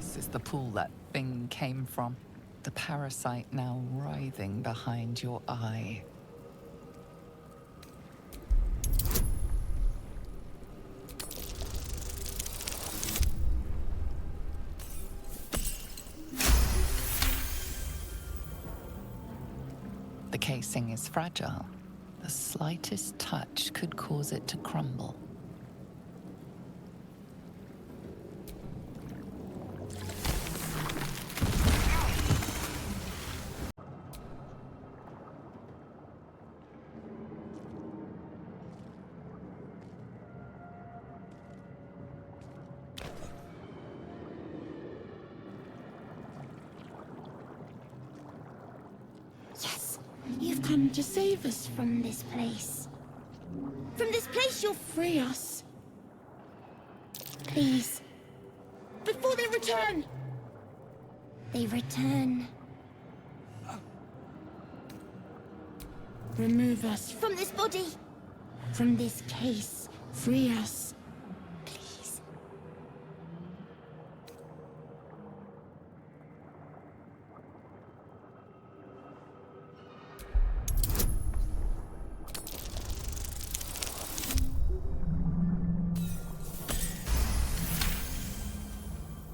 This is the pool that thing came from. The parasite now writhing behind your eye. The casing is fragile. The slightest touch could cause it to crumble. You've come to save us from this place. From this place, you'll free us. Please. Before they return! They return. Remove us from this body. From this case. Free us. Please.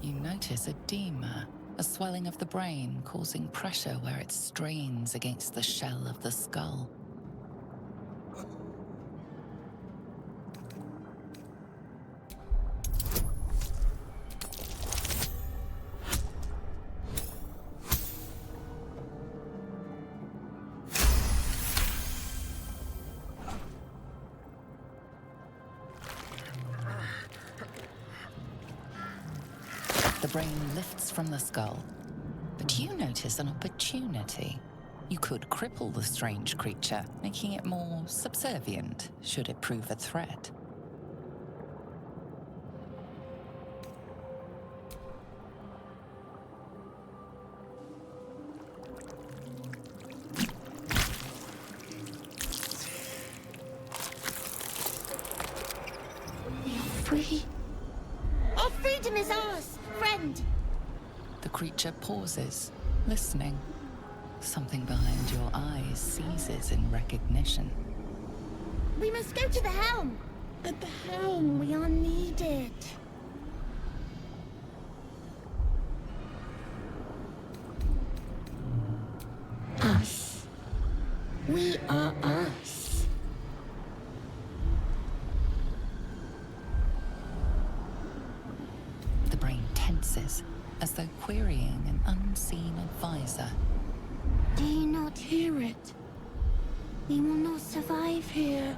You notice edema, a swelling of the brain causing pressure where it strains against the shell of the skull. The brain lifts from the skull, but you notice an opportunity. You could cripple the strange creature, making it more subservient, should it prove a threat. We are free. Our freedom is ours, friend. The creature pauses, listening. Something behind your eyes seizes in recognition. We must go to the helm. At the helm, we are needed. Us. We are us. The brain tenses, as though querying an unseen advisor. Do you not hear it? We will not survive here.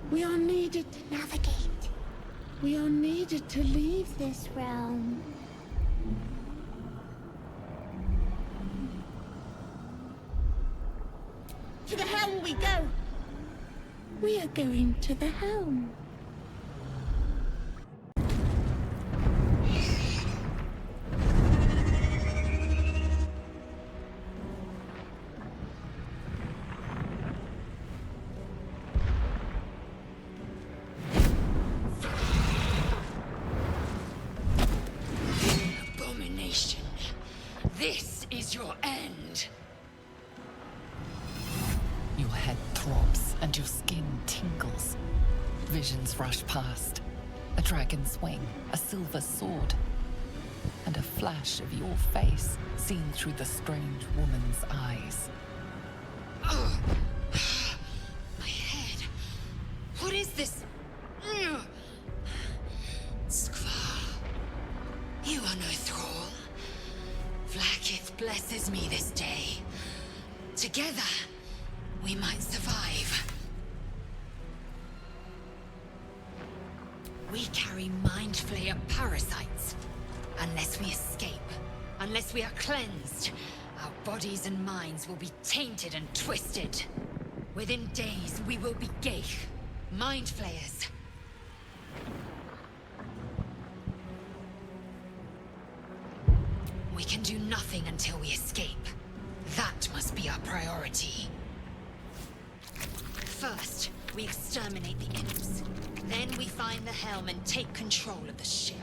We are needed to navigate. We are needed to leave this realm. To the helm we go. We are going to the helm. Abomination. This is your end. Your head throbs and your skin tingles. Visions rush past. A dragon's wing, a silver sword, and a flash of your face seen through the strange woman's eyes. Oh. My head. What is this? Skvar. You are no thrall. Vlaakith blesses me this day. Together, we might survive. We carry mind flayer parasites. Unless we escape, unless we are cleansed, our bodies and minds will be tainted and twisted. Within days, we will be Geich, mind flayers. We can do nothing until we escape. That must be our priority. First, we exterminate the imps. Then we find the helm and take control of the ship.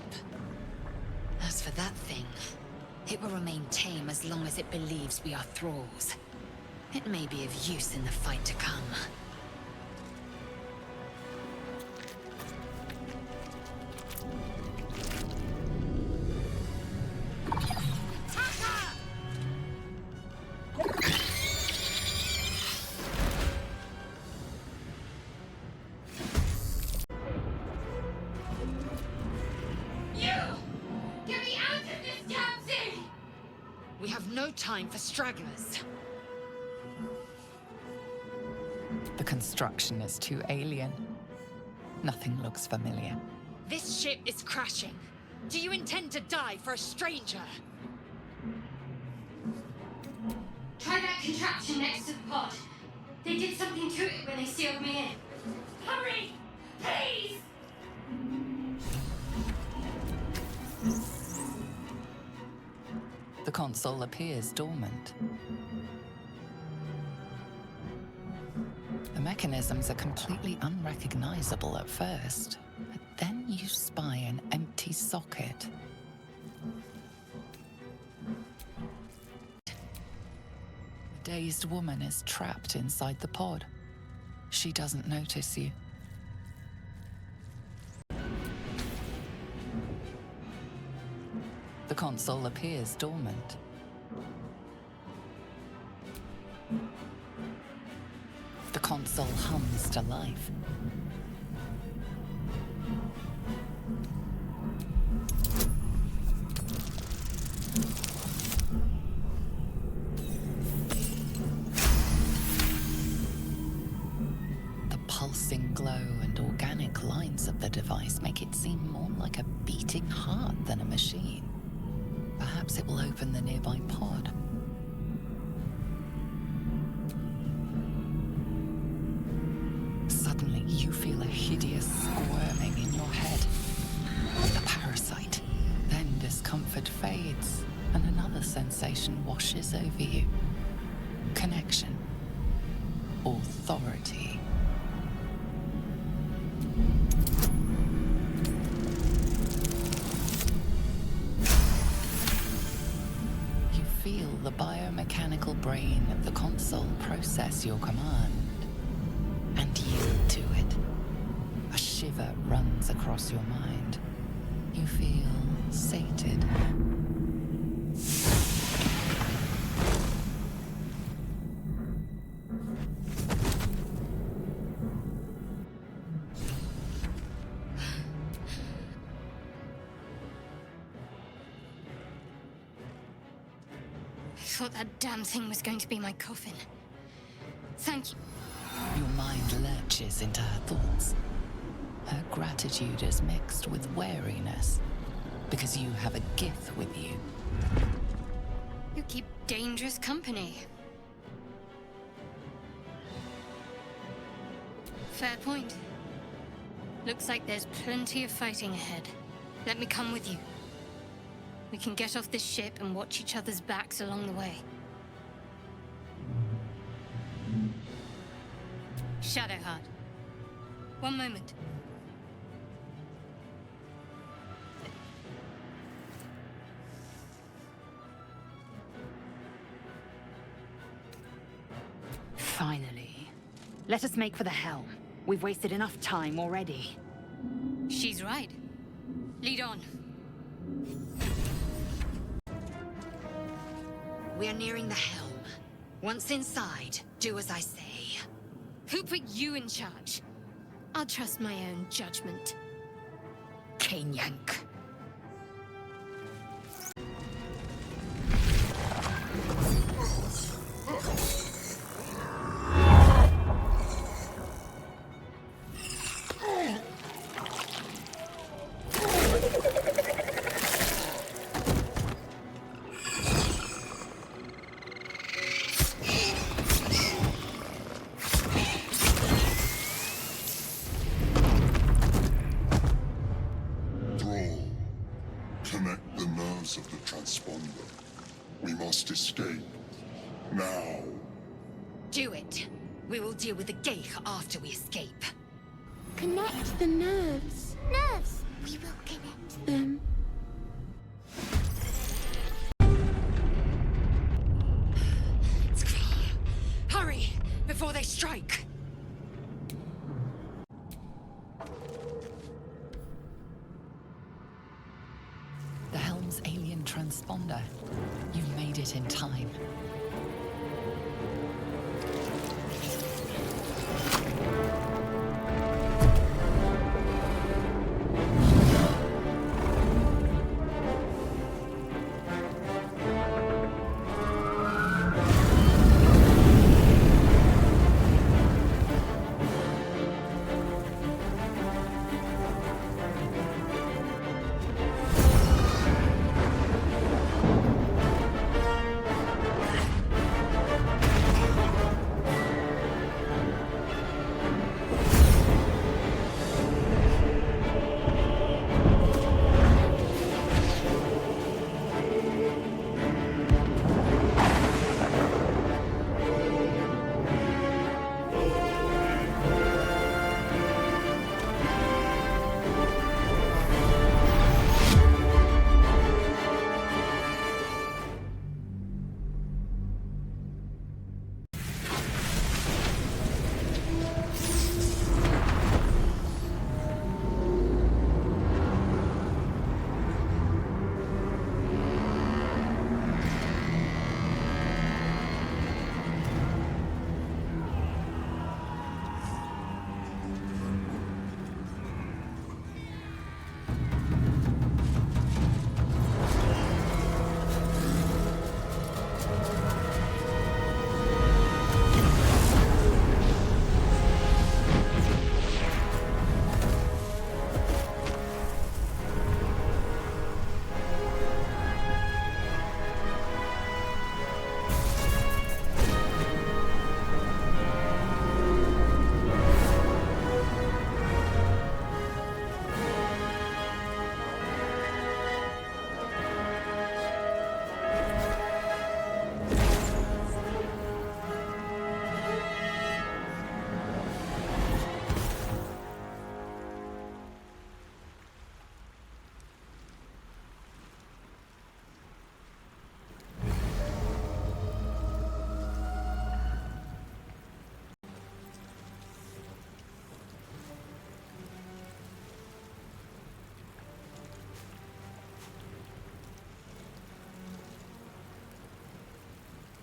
As for for that thing. It will remain tame as long as it believes we are thralls. It may be of use in the fight to come. We have no time for stragglers. The construction is too alien. Nothing looks familiar. This ship is crashing. Do you intend to die for a stranger? Try that contraption next to the pod. They did something to it when they sealed me in. Hurry! Please! The console appears dormant. The mechanisms are completely unrecognizable at first, but then you spy an empty socket. The dazed woman is trapped inside the pod. She doesn't notice you. The console appears dormant. The console hums to life. The pulsing glow and organic lines of the device make it seem more like a beating heart than a machine. Perhaps it will open the nearby pod. Suddenly, you feel a hideous squirming in your head. A parasite. Then discomfort fades, and another sensation washes over you. Connection. Authority. Feel the biomechanical brain of the console process your command and yield to it. A shiver runs across your mind. You feel sated. I thought that damn thing was going to be my coffin. Thank you. Your mind lurches into her thoughts. Her gratitude is mixed with wariness, because you have a gift with you. You keep dangerous company. Fair point. Looks like there's plenty of fighting ahead. Let me come with you. We can get off this ship and watch each other's backs along the way. Shadowheart. One moment. Finally. Let us make for the helm. We've wasted enough time already. She's right. Lead on. We are nearing the helm. Once inside, do as I say. Who put you in charge? I'll trust my own judgment. Cane Yank. Connect the nerves of the transponder. We must escape. Now. Do it. We will deal with the Geich after we escape. Connect the nerves. Nerves! We will connect them. strike! The helm's alien transponder. You made it in time.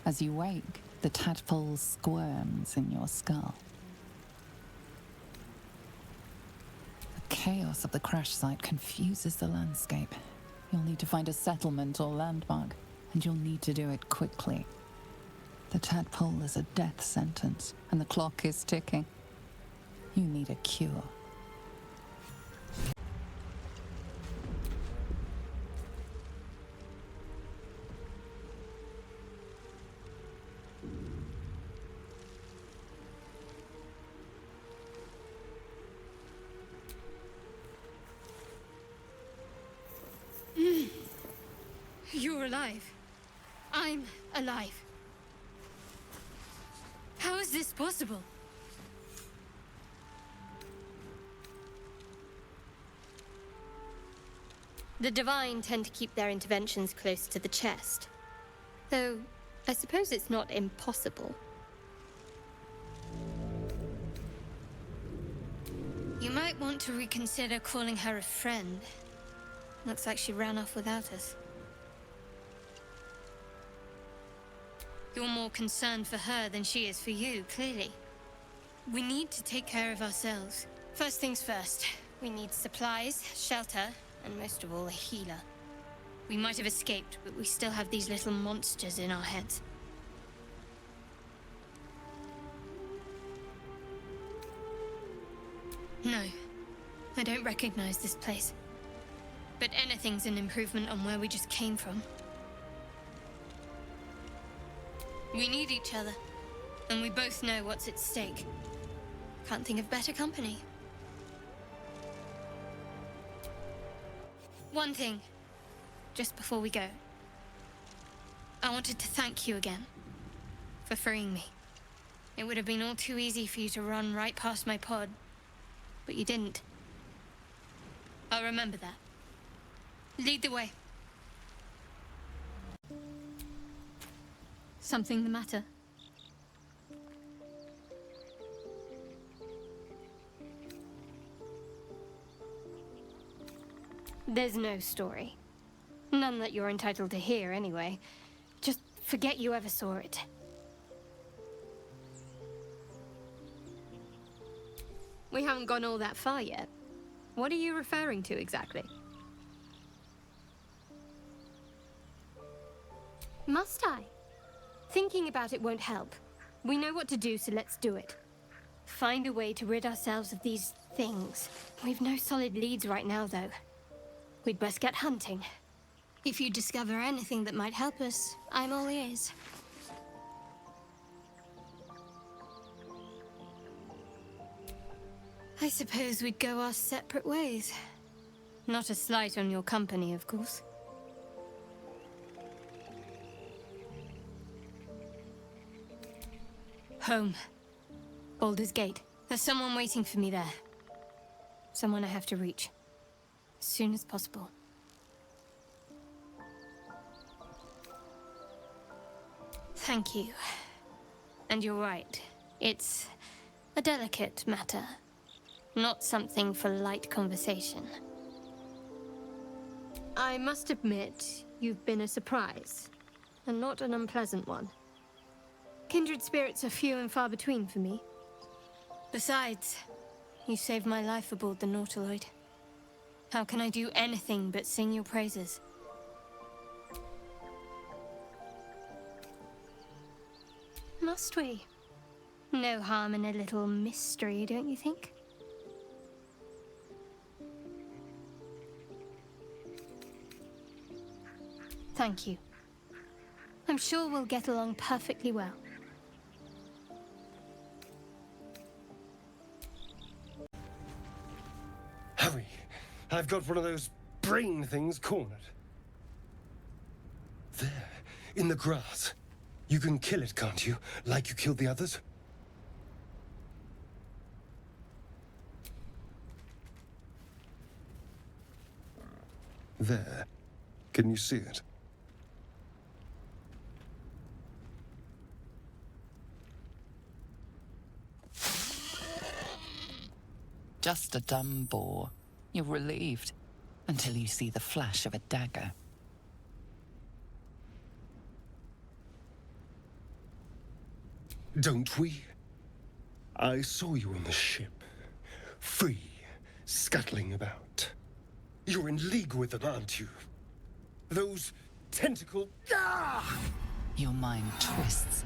As you wake, the tadpole squirms in your skull. The chaos of the crash site confuses the landscape. You'll need to find a settlement or landmark, and you'll need to do it quickly. The tadpole is a death sentence, and the clock is ticking. You need a cure. You're alive. I'm alive. How is this possible? The Divine tend to keep their interventions close to the chest. Though, I suppose it's not impossible. You might want to reconsider calling her a friend. Looks like she ran off without us. You're more concerned for her than she is for you, clearly. We need to take care of ourselves. First things first, we need supplies, shelter, and most of all, a healer. We might have escaped, but we still have these little monsters in our heads. No, I don't recognize this place. But anything's an improvement on where we just came from. We need each other, and we both know what's at stake. Can't think of better company. One thing, just before we go. I wanted to thank you again for freeing me. It would have been all too easy for you to run right past my pod, but you didn't. I'll remember that. Lead the way. Something the matter? There's no story. None that you're entitled to hear, anyway. Just forget you ever saw it. We haven't gone all that far yet. What are you referring to exactly? Must I? Thinking about it won't help. We know what to do, so let's do it. Find a way to rid ourselves of these things. We've no solid leads right now, though. We'd best get hunting. If you discover anything that might help us, I'm all ears. I suppose we'd go our separate ways. Not a slight on your company, of course. Home. Baldur's Gate. There's someone waiting for me there. Someone I have to reach. As soon as possible. Thank you. And you're right. It's a delicate matter. Not something for light conversation. I must admit, you've been a surprise. And not an unpleasant one. Kindred spirits are few and far between for me. Besides, you saved my life aboard the Nautiloid. How can I do anything but sing your praises? Must we? No harm in a little mystery, don't you think? Thank you. I'm sure we'll get along perfectly well. Hurry! I've got one of those brain things cornered. There, in the grass. You can kill it, can't you? Like you killed the others? There. Can you see it? Just a dumb boar. You're relieved until you see the flash of a dagger. Don't we? I saw you on the ship. Free, scuttling about. You're in league with them, aren't you? Those tentacle... Ah! Your mind twists.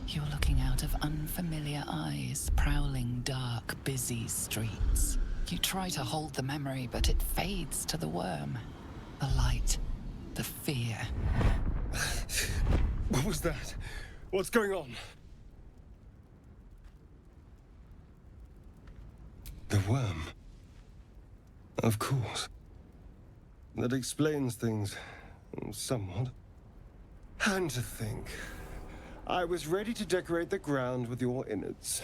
You're looking out of unfamiliar eyes, prowling dark, busy streets. You try to hold the memory, but it fades to the worm. The light, the fear. What was that? What's going on? The worm. Of course. That explains things, somewhat. And to think, I was ready to decorate the ground with your innards.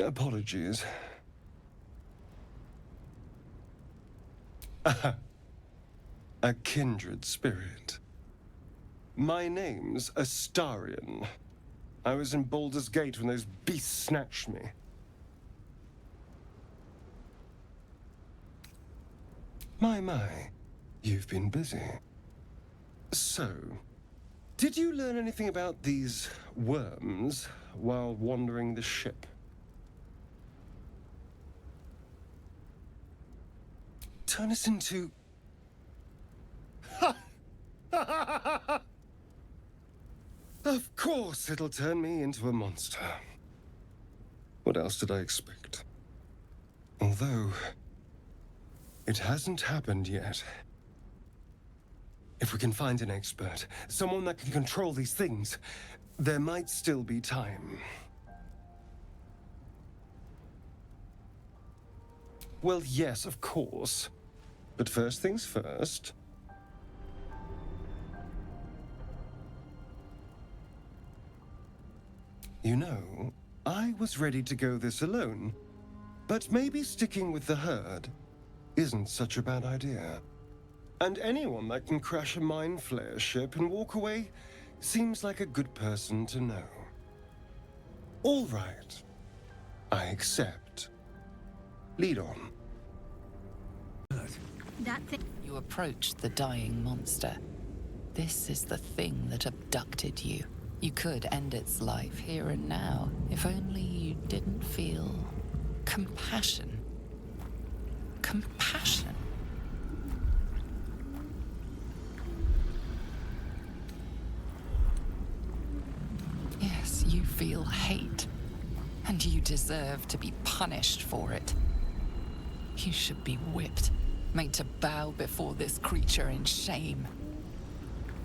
Apologies. A kindred spirit. My name's Astarion. I was in Baldur's Gate when those beasts snatched me. My, you've been busy. So, did you learn anything about these worms while wandering the ship? Turn us into... Of course it'll turn me into a monster. What else did I expect? Although... it hasn't happened yet. If we can find an expert, someone that can control these things, there might still be time. Well, yes, of course. But first things first. You know, I was ready to go this alone, but maybe sticking with the herd isn't such a bad idea. And anyone that can crash a mind flayer ship and walk away seems like a good person to know. All right. I accept. Lead on. That thing. You approach the dying monster. This is the thing that abducted you. You could end its life here and now, if only you didn't feel compassion. Compassion. Yes, you feel hate, and you deserve to be punished for it. You should be whipped, made to bow before this creature in shame.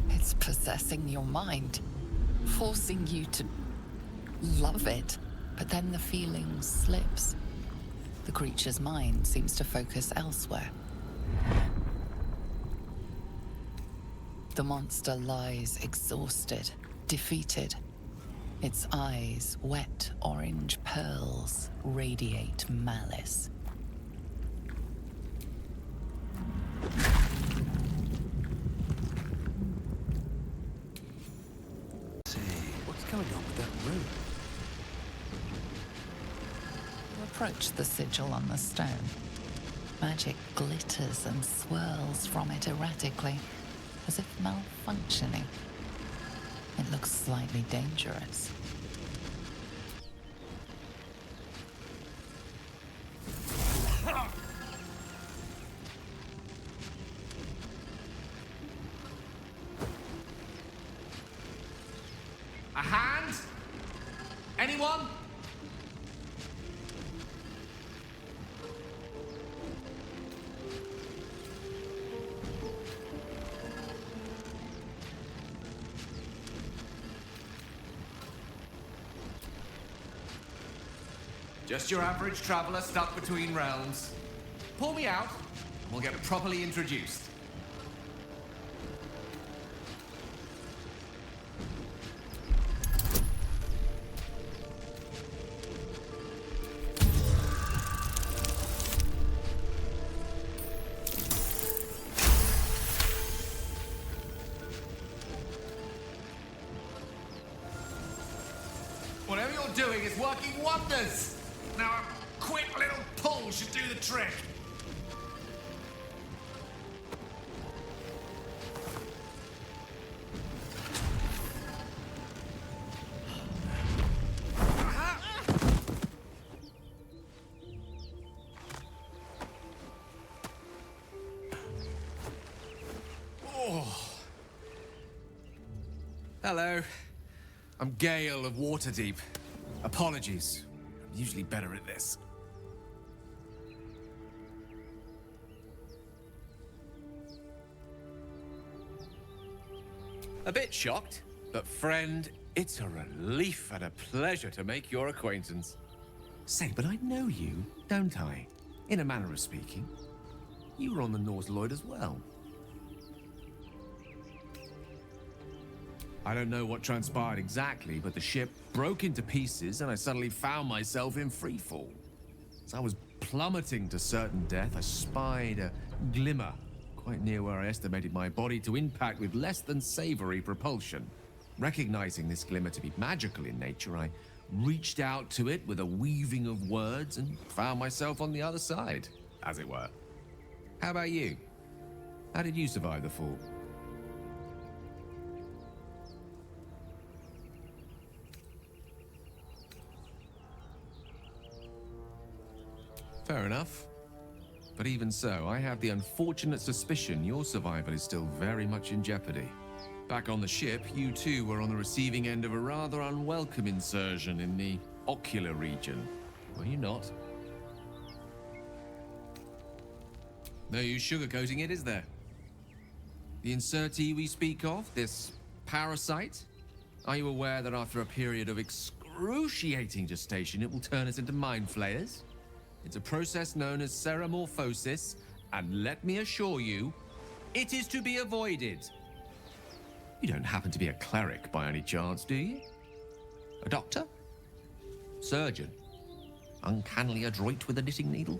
It's possessing your mind, forcing you to love it, but then the feeling slips. The creature's mind seems to focus elsewhere. The monster lies exhausted, defeated. Its eyes, wet orange pearls, radiate malice. What's going on with that room? You approach the sigil on the stone. Magic glitters and swirls from it erratically, as if malfunctioning. It looks slightly dangerous. A hand? Anyone? Just your average traveler stuck between realms. Pull me out, and we'll get properly introduced. Whatever you're doing is working wonders! Now a quick little pull should do the trick. Oh. Hello. I'm Gale of Waterdeep. Apologies. I'm usually better at this. A bit shocked, but friend, it's a relief and a pleasure to make your acquaintance. Say, but I know you, don't I? In a manner of speaking. You were on the North Lloyd as well. I don't know what transpired exactly, but the ship broke into pieces and I suddenly found myself in freefall. As I was plummeting to certain death, I spied a glimmer quite near where I estimated my body to impact with less than savory propulsion. Recognizing this glimmer to be magical in nature, I reached out to it with a weaving of words and found myself on the other side, as it were. How about you? How did you survive the fall? Fair enough. But even so, I have the unfortunate suspicion your survival is still very much in jeopardy. Back on the ship, you too were on the receiving end of a rather unwelcome insertion in the ocular region, were you not? No use sugarcoating it, is there? The insertee we speak of, this parasite, are you aware that after a period of excruciating gestation, it will turn us into mind flayers? It's a process known as ceremorphosis, and let me assure you, it is to be avoided. You don't happen to be a cleric by any chance, do you? A doctor? Surgeon? Uncannily adroit with a knitting needle?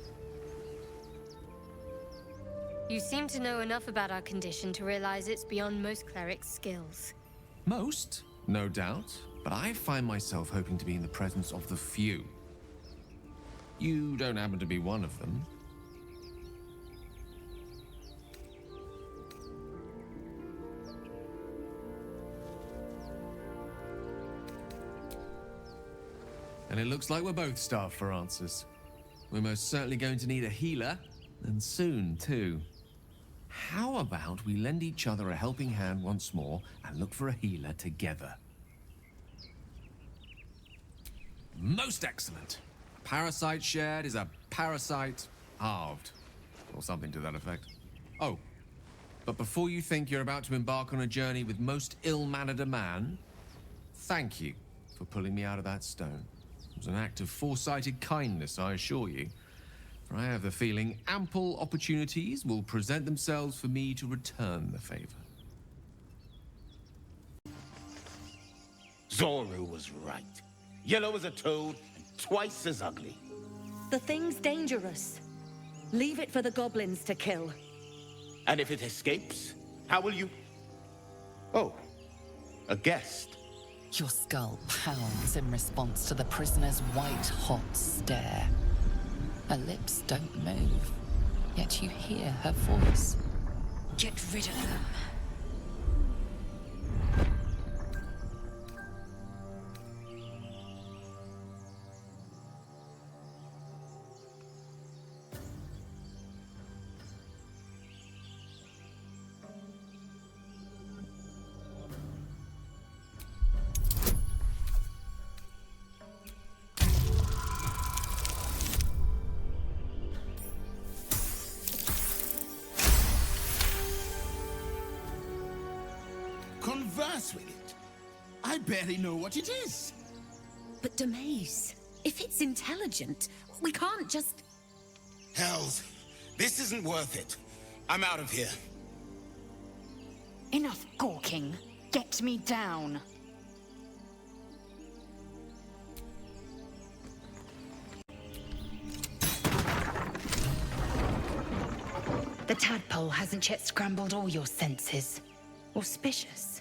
You seem to know enough about our condition to realize it's beyond most clerics' skills. Most, no doubt, but I find myself hoping to be in the presence of the few. You don't happen to be one of them. And it looks like we're both starved for answers. We're most certainly going to need a healer, and soon, too. How about we lend each other a helping hand once more and look for a healer together? Most excellent. Parasite shared is a parasite halved. Or something to that effect. Oh, but before you think you're about to embark on a journey with most ill-mannered a man, thank you for pulling me out of that stone. It was an act of foresighted kindness, I assure you. For I have the feeling ample opportunities will present themselves for me to return the favor. Zoru was right. Yellow as a toad and twice as ugly. The thing's dangerous. Leave it for the goblins to kill. And if it escapes, how will you... Oh, a guest. Your skull pounds in response to the prisoner's white-hot stare. Her lips don't move, yet you hear her voice. Get rid of them. Converse with it. I barely know what it is. But demise, if it's intelligent, we can't just... Hells, this isn't worth it. I'm out of here. Enough gawking. Get me down. The tadpole hasn't yet scrambled all your senses. Auspicious.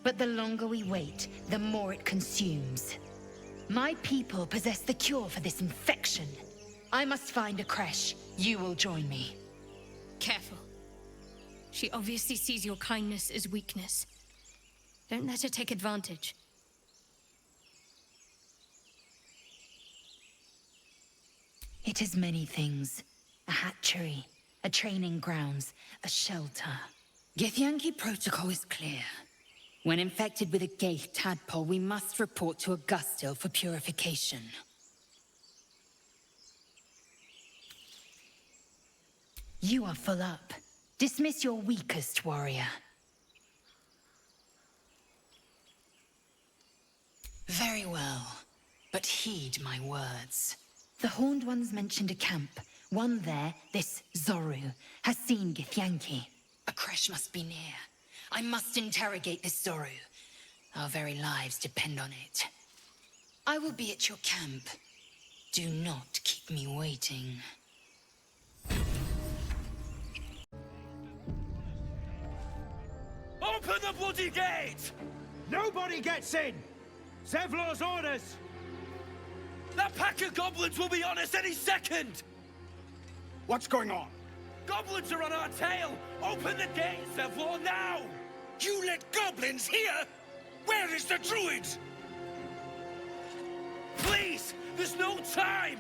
But the longer we wait, the more it consumes. My people possess the cure for this infection. I must find a creche. You will join me. Careful. She obviously sees your kindness as weakness. Don't let her take advantage. It is many things. A hatchery, a training grounds, a shelter. Githyanki protocol is clear. When infected with a Gaith tadpole, we must report to Augustil for purification. You are full up. Dismiss your weakest warrior. Very well, but heed my words. The Horned Ones mentioned a camp. One there, this Zoru, has seen Githyanki. A creche must be near. I must interrogate this Zoru. Our very lives depend on it. I will be at your camp. Do not keep me waiting. Open the bloody gate! Nobody gets in! Zevlor's orders! That pack of goblins will be on us any second! What's going on? Goblins are on our tail! Open the gate, Zevlor, now! You let goblins here? Where is the druid? Please! There's no time!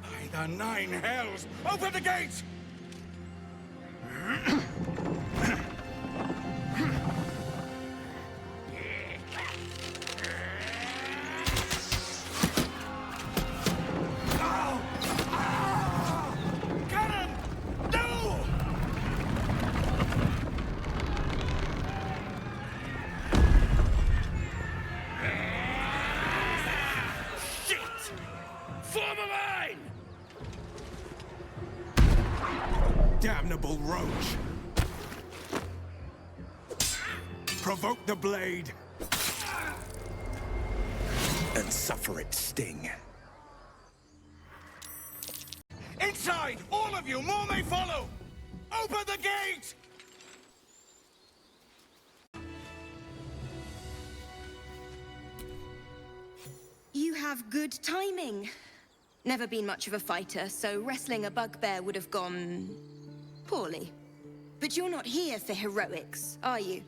By the 9 hells! Open the gate! Damnable roach! Provoke the blade! And suffer its sting. Inside! All of you! More may follow! Open the gate! You have good timing. Never been much of a fighter, so wrestling a bugbear would have gone... poorly. But you're not here for heroics, are you?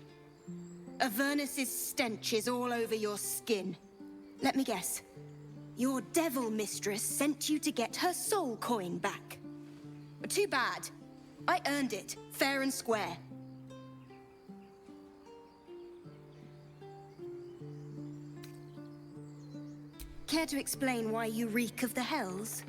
Avernus's stench is all over your skin. Let me guess. Your devil mistress sent you to get her soul coin back. Too bad. I earned it, fair and square. Care to explain why you reek of the hells?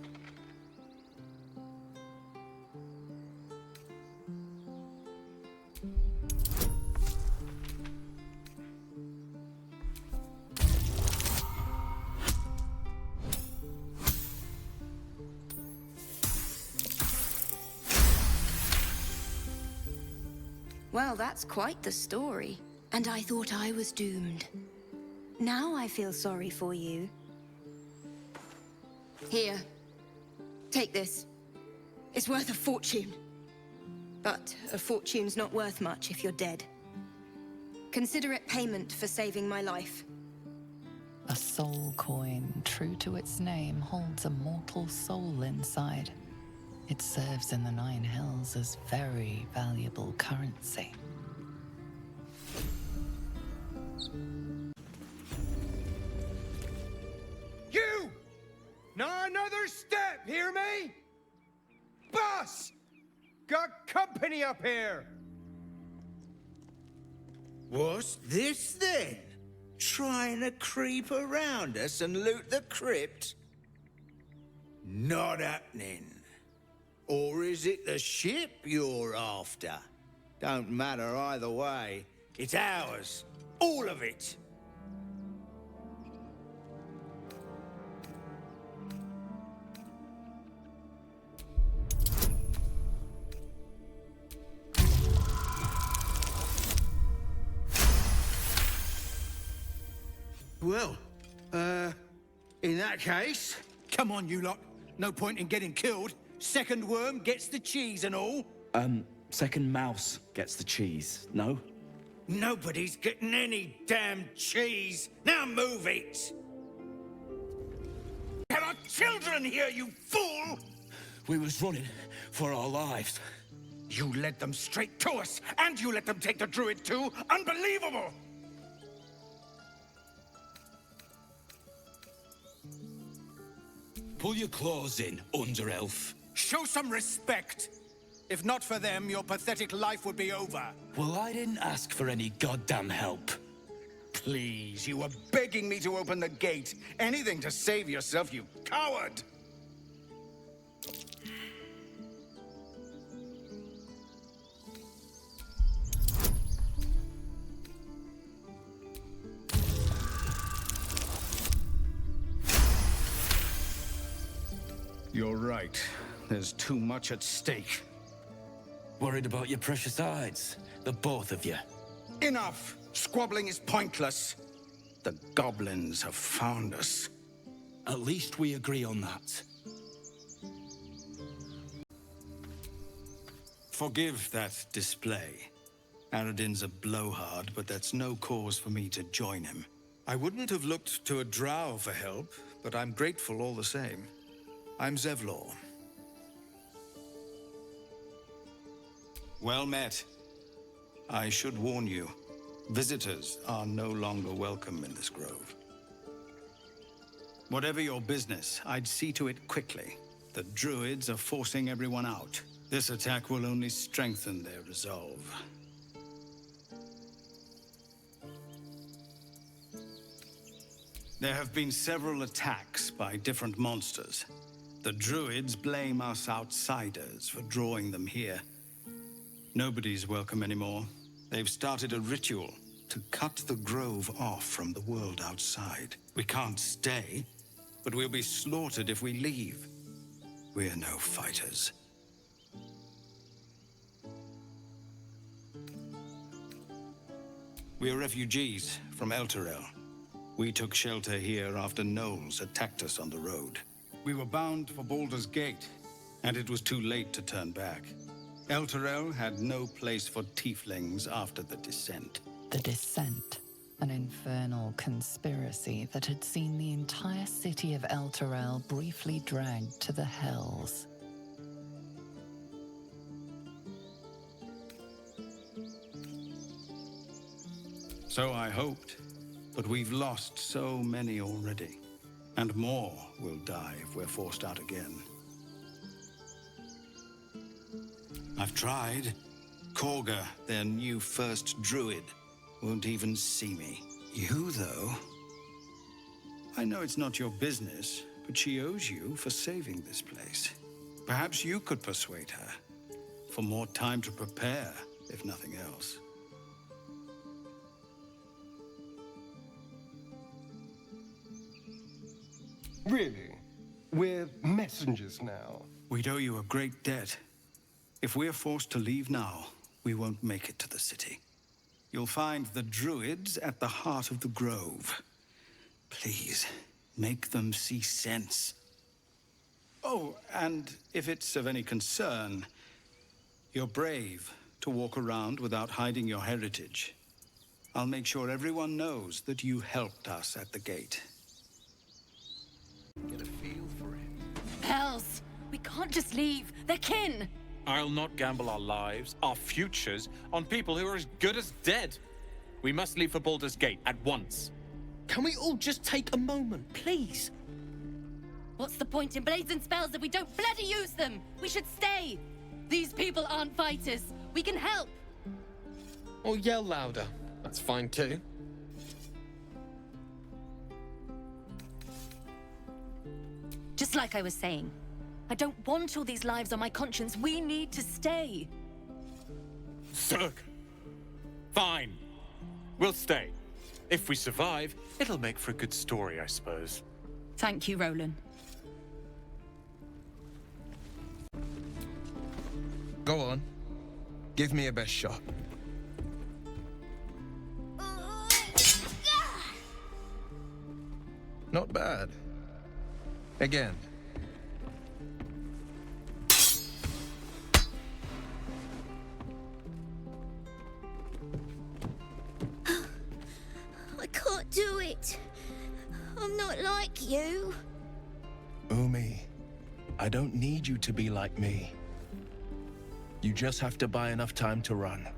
Well, that's quite the story. And I thought I was doomed. Now I feel sorry for you. Here. Take this. It's worth a fortune. But a fortune's not worth much if you're dead. Consider it payment for saving my life. A soul coin, true to its name, holds a mortal soul inside. It serves in the Nine Hells as very valuable currency. You! Not another step, hear me? Boss! Got company up here! What's this then? Trying to creep around us and loot the crypt? Not happening. Or is it the ship you're after? Don't matter either way. It's ours. All of it. Well, in that case... Come on, you lot. No point in getting killed. Second worm gets the cheese and all. Second mouse gets the cheese, no? Nobody's getting any damn cheese. Now move it. There are children here, you fool! We was running for our lives. You led them straight to us, and you let them take the druid too? Unbelievable! Pull your claws in, Underelf. Show some respect. If not for them, your pathetic life would be over. Well, I didn't ask for any goddamn help. Please, you were begging me to open the gate. Anything to save yourself, you coward! You're right. There's too much at stake. Worried about your precious hides, the both of you. Enough! Squabbling is pointless. The goblins have found us. At least we agree on that. Forgive that display. Aradin's a blowhard, but that's no cause for me to join him. I wouldn't have looked to a drow for help, but I'm grateful all the same. I'm Zevlor. Well met. I should warn you, visitors are no longer welcome in this grove. Whatever your business, I'd see to it quickly. The druids are forcing everyone out. This attack will only strengthen their resolve. There have been several attacks by different monsters. The druids blame us outsiders for drawing them here. Nobody's welcome anymore. They've started a ritual to cut the grove off from the world outside. We can't stay, but we'll be slaughtered if we leave. We're no fighters. We're refugees from Elturel. We took shelter here after gnolls attacked us on the road. We were bound for Baldur's Gate, and it was too late to turn back. Elturel had no place for tieflings after the Descent. The Descent, an infernal conspiracy that had seen the entire city of Elturel briefly dragged to the Hells. So I hoped. But we've lost so many already. And more will die if we're forced out again. I've tried. Korga, their new first druid, won't even see me. You, though? I know it's not your business, but she owes you for saving this place. Perhaps you could persuade her. For more time to prepare, if nothing else. Really? We're messengers now. We'd owe you a great debt. If we're forced to leave now, we won't make it to the city. You'll find the druids at the heart of the grove. Please, make them see sense. Oh, and if it's of any concern, you're brave to walk around without hiding your heritage. I'll make sure everyone knows that you helped us at the gate. Get a feel for it. Hells! We can't just leave. They're kin! I'll not gamble our lives, our futures, on people who are as good as dead. We must leave for Baldur's Gate at once. Can we all just take a moment, please? What's the point in blades and spells if we don't bloody use them? We should stay! These people aren't fighters. We can help! Or yell louder. That's fine too. Just like I was saying, I don't want all these lives on my conscience. We need to stay. Zerg. Fine. We'll stay. If we survive, it'll make for a good story, I suppose. Thank you, Roland. Go on. Give me a best shot. Not bad. Again. I can't do it. I'm not like you. Umi, I don't need you to be like me. You just have to buy enough time to run.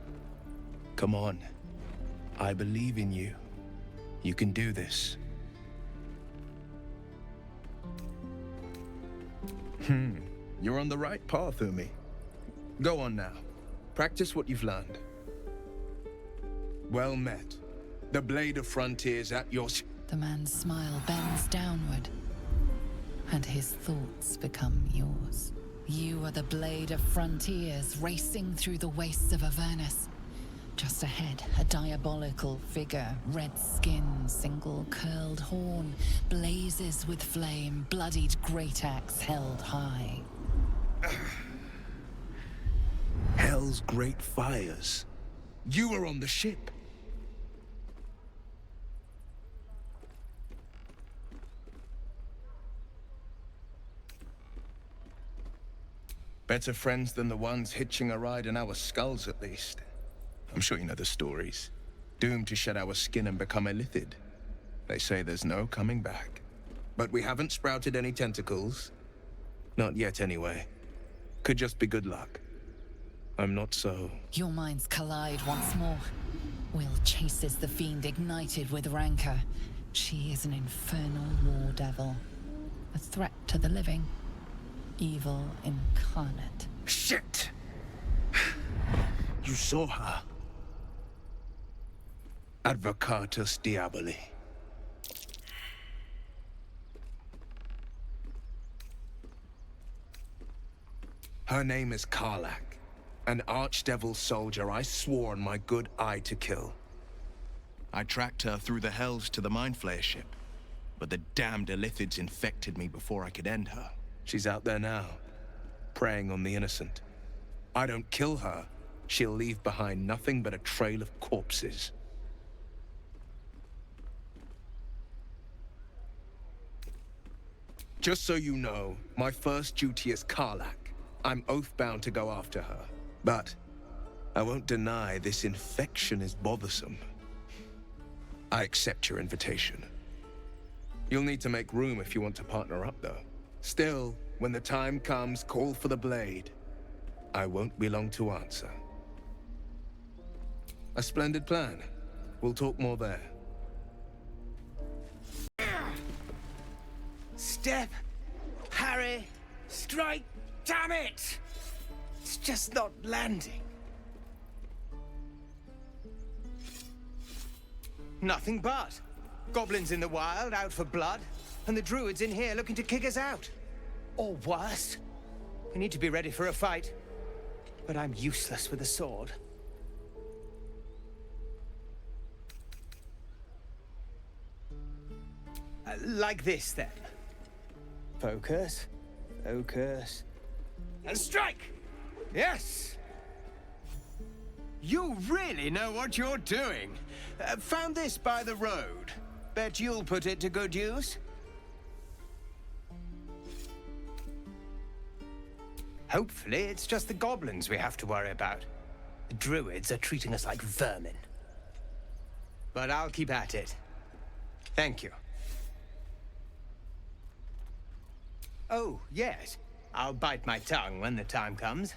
Come on. I believe in you. You can do this. You're on the right path, Umi. Go on now. Practice what you've learned. Well met. The Blade of Frontiers at your... The man's smile bends downward, and his thoughts become yours. You are the Blade of Frontiers, racing through the wastes of Avernus. Just ahead, a diabolical figure, red skin, single curled horn, blazes with flame, bloodied great axe held high. Hell's great fires. You were on the ship. Better friends than the ones hitching a ride in our skulls, at least. I'm sure you know the stories. Doomed to shed our skin and become illithid. They say there's no coming back. But we haven't sprouted any tentacles. Not yet, anyway. Could just be good luck. I'm not so... Your minds collide once more. Will chases the fiend ignited with rancor. She is an infernal war devil. A threat to the living. Evil incarnate. Shit! You saw her. Advocatus Diaboli. Her name is Karlach, an archdevil soldier I swore on my good eye to kill. I tracked her through the hells to the Mind Flayer ship, but the damned Illithids infected me before I could end her. She's out there now, preying on the innocent. I don't kill her, she'll leave behind nothing but a trail of corpses. Just so you know, my first duty is Karlach. I'm oath-bound to go after her. But I won't deny this infection is bothersome. I accept your invitation. You'll need to make room if you want to partner up, though. Still, when the time comes, call for the blade. I won't be long to answer. A splendid plan. We'll talk more there. Step! Harry! Strike! Damn it! It's just not landing. Nothing but. Goblins in the wild, out for blood, and the druids in here looking to kick us out. Or worse. We need to be ready for a fight. But I'm useless with a sword. Like this, then. Focus. Focus. And strike! Yes! You really know what you're doing. Found this by the road. Bet you'll put it to good use. Hopefully, it's just the goblins we have to worry about. The druids are treating us like vermin. But I'll keep at it. Thank you. Oh, yes. I'll bite my tongue when the time comes.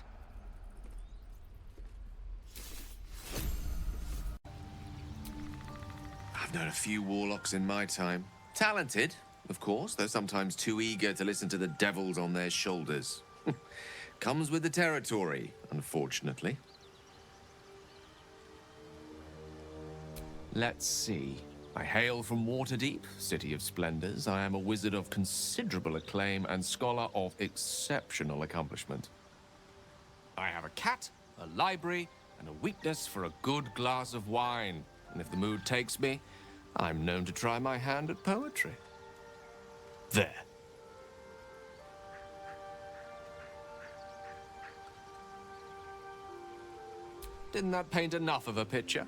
I've known a few warlocks in my time. Talented, of course, though sometimes too eager to listen to the devils on their shoulders. Comes with the territory, unfortunately. Let's see. I hail from Waterdeep, City of Splendors. I am a wizard of considerable acclaim and scholar of exceptional accomplishment. I have a cat, a library, and a weakness for a good glass of wine. And if the mood takes me, I'm known to try my hand at poetry. There. Didn't that paint enough of a picture?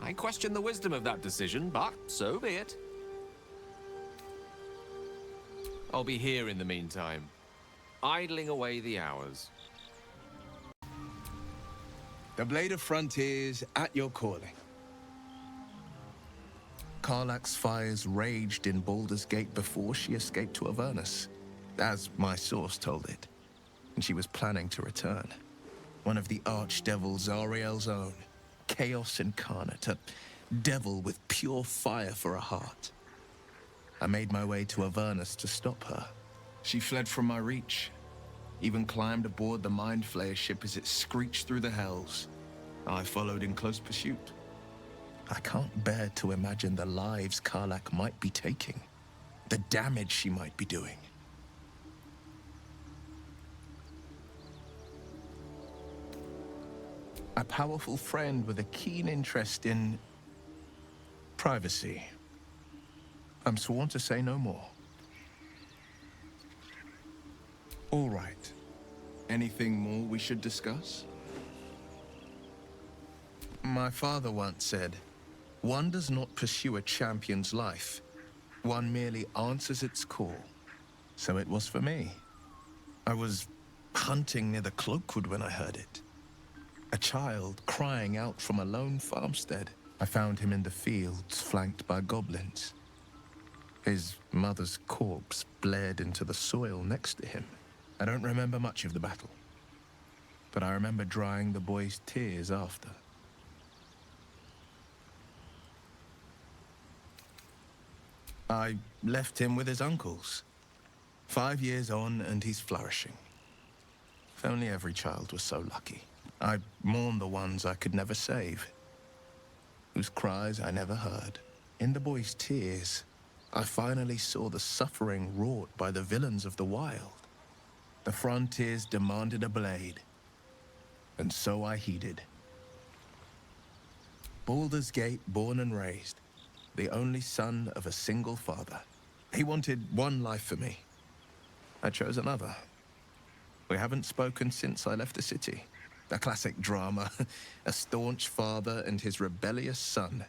I question the wisdom of that decision, but so be it. I'll be here in the meantime, idling away the hours. The Blade of Frontiers at your calling. Karlach's fires raged in Baldur's Gate before she escaped to Avernus, as my source told it. And she was planning to return. One of the archdevil Zariel's own. Chaos incarnate, a devil with pure fire for a heart. I made my way to Avernus to stop her. She fled from my reach, even climbed aboard the Mind Flayer ship as it screeched through the hells. I followed in close pursuit. I can't bear to imagine the lives Karlach might be taking, the damage she might be doing. A powerful friend with a keen interest in privacy. I'm sworn to say no more. All right. Anything more we should discuss? My father once said, one does not pursue a champion's life. One merely answers its call. So it was for me. I was hunting near the Cloakwood when I heard it. A child crying out from a lone farmstead. I found him in the fields, flanked by goblins. His mother's corpse bled into the soil next to him. I don't remember much of the battle, but I remember drying the boy's tears after. I left him with his uncles. 5 years on, and he's flourishing. If only every child was so lucky. I mourn the ones I could never save, whose cries I never heard. In the boy's tears, I finally saw the suffering wrought by the villains of the wild. The frontiers demanded a blade, and so I heeded. Baldur's Gate, born and raised, the only son of a single father. He wanted one life for me. I chose another. We haven't spoken since I left the city. A classic drama, a staunch father and his rebellious son.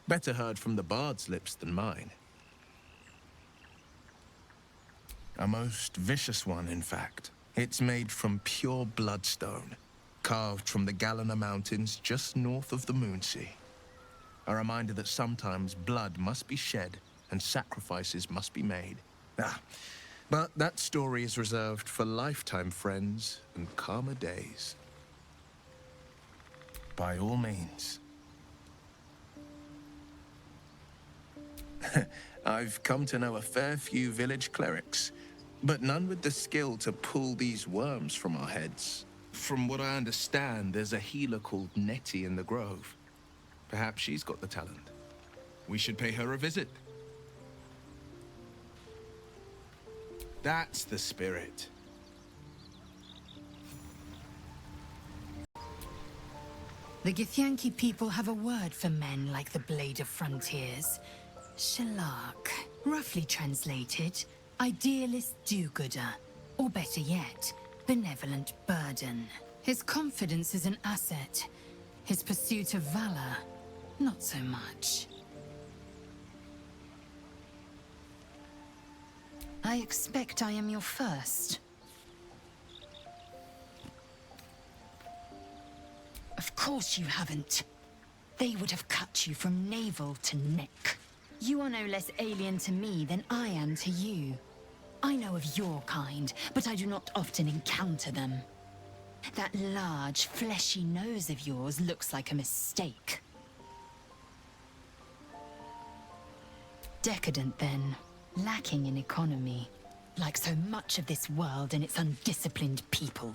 Better heard from the bard's lips than mine. A most vicious one, in fact. It's made from pure bloodstone, carved from the Galena Mountains just north of the Moonsea. A reminder that sometimes blood must be shed and sacrifices must be made. But that story is reserved for lifetime friends and calmer days. By all means. I've come to know a fair few village clerics, but none with the skill to pull these worms from our heads. From what I understand, there's a healer called Nettie in the Grove. Perhaps she's got the talent. We should pay her a visit. That's the spirit. The Githyanki people have a word for men like the Blade of Frontiers. Shalak. Roughly translated, idealist do-gooder. Or better yet, benevolent burden. His confidence is an asset. His pursuit of valor, not so much. I expect I am your first. Of course you haven't. They would have cut you from navel to neck. You are no less alien to me than I am to you. I know of your kind, but I do not often encounter them. That large, fleshy nose of yours looks like a mistake. Decadent, then. Lacking in economy. Like so much of this world and its undisciplined people.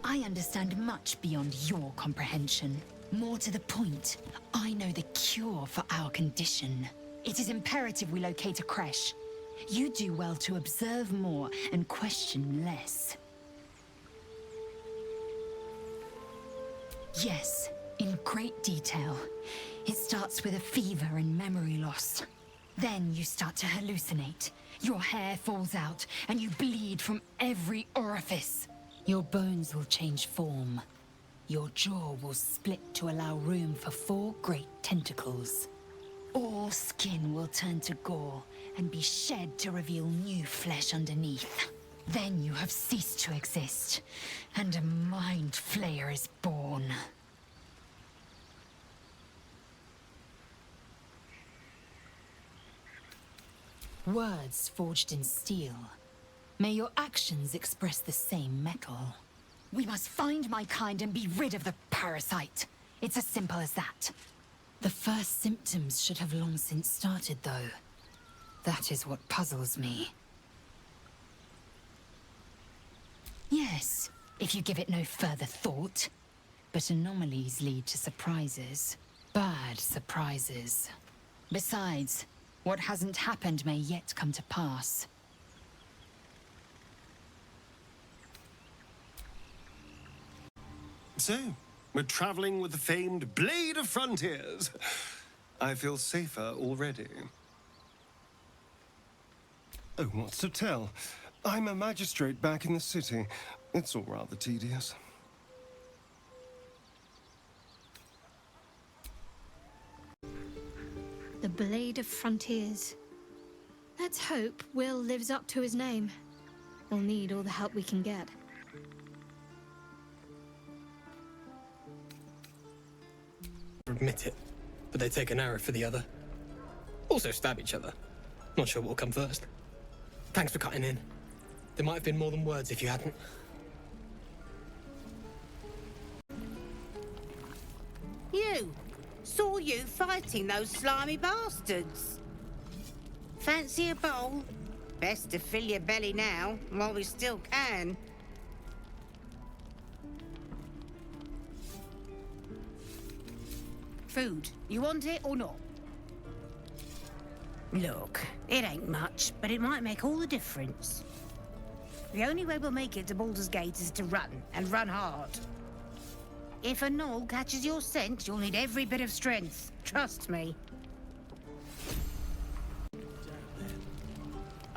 I understand much beyond your comprehension. More to the point, I know the cure for our condition. It is imperative we locate a creche. You do well to observe more and question less. Yes, in great detail. It starts with a fever and memory loss. Then you start to hallucinate. Your hair falls out and you bleed from every orifice. Your bones will change form. Your jaw will split to allow room for 4 great tentacles. All skin will turn to gore and be shed to reveal new flesh underneath. Then you have ceased to exist, and a mind flayer is born. Words forged in steel. May your actions express the same metal. We must find my kind and be rid of the parasite. It's as simple as that. The first symptoms should have long since started, though. That is what puzzles me. Yes, if you give it no further thought. But anomalies lead to surprises. Bad surprises. Besides, what hasn't happened may yet come to pass. So, we're traveling with the famed Blade of Frontiers. I feel safer already. Oh, what's to tell? I'm a magistrate back in the city. It's all rather tedious. The Blade of Frontiers. Let's hope Will lives up to his name. We'll need all the help we can get. Admit it, but they take an arrow for the other. Also stab each other. Not sure what will come first. Thanks for cutting in. There might have been more than words if you hadn't. You! Saw you fighting those slimy bastards. Fancy a bowl? Best to fill your belly now, while we still can. Food. You want it or not? Look, it ain't much, but it might make all the difference. The only way we'll make it to Baldur's Gate is to run, and run hard. If a gnoll catches your scent, you'll need every bit of strength. Trust me.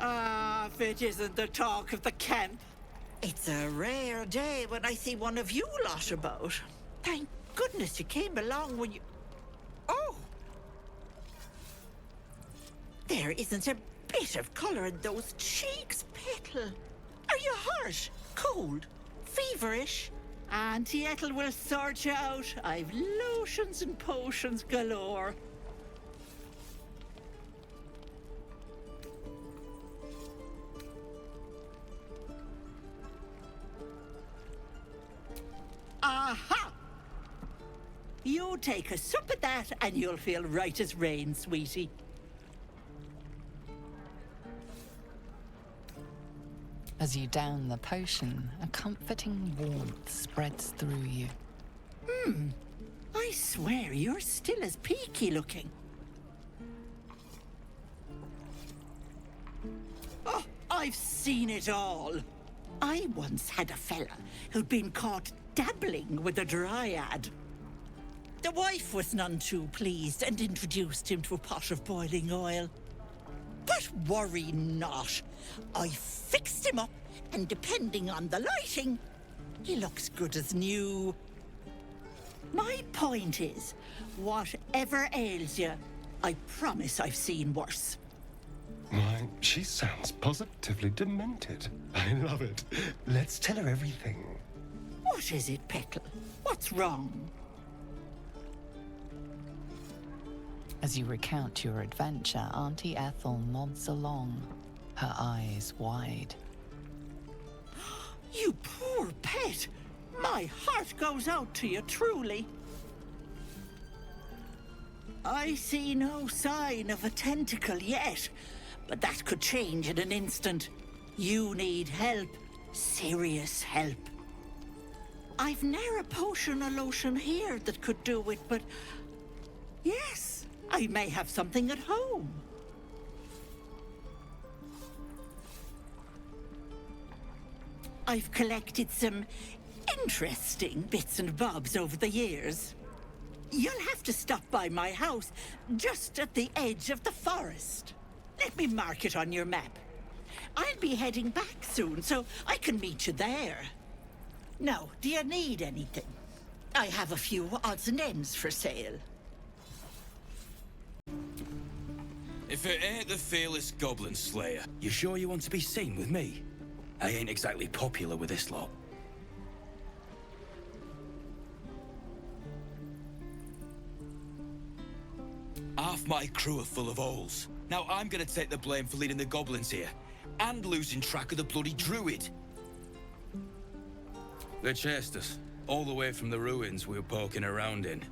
If it isn't the talk of the camp. It's a rare day when I see one of you lot about. Thank goodness you came along when you... Oh! There isn't a bit of colour in those cheeks, Petal. Are you hurt? Cold? Feverish? Auntie Ethel will sort you out. I've lotions and potions galore. Aha! You take a sup at that and you'll feel right as rain, sweetie. As you down the potion, a comforting warmth spreads through you. I swear you're still as peaky looking. Oh, I've seen it all. I once had a fella who'd been caught dabbling with a dryad. The wife was none too pleased and introduced him to a pot of boiling oil. But worry not. I fixed him up, and depending on the lighting, he looks good as new. My point is, whatever ails you, I promise I've seen worse. Why, she sounds positively demented. I love it. Let's tell her everything. What is it, Petal? What's wrong? As you recount your adventure, Auntie Ethel nods along, her eyes wide. You poor pet! My heart goes out to you, truly. I see no sign of a tentacle yet, but that could change in an instant. You need help. Serious help. I've ne'er a potion or lotion here that could do it, but... yes, I may have something at home. I've collected some interesting bits and bobs over the years. You'll have to stop by my house, just at the edge of the forest. Let me mark it on your map. I'll be heading back soon, so I can meet you there. Now, do you need anything? I have a few odds and ends for sale. If it ain't the fearless Goblin Slayer, you sure you want to be seen with me? I ain't exactly popular with this lot. Half my crew are full of holes. Now I'm gonna take the blame for leading the goblins here, and losing track of the bloody druid. They chased us, all the way from the ruins we were poking around in.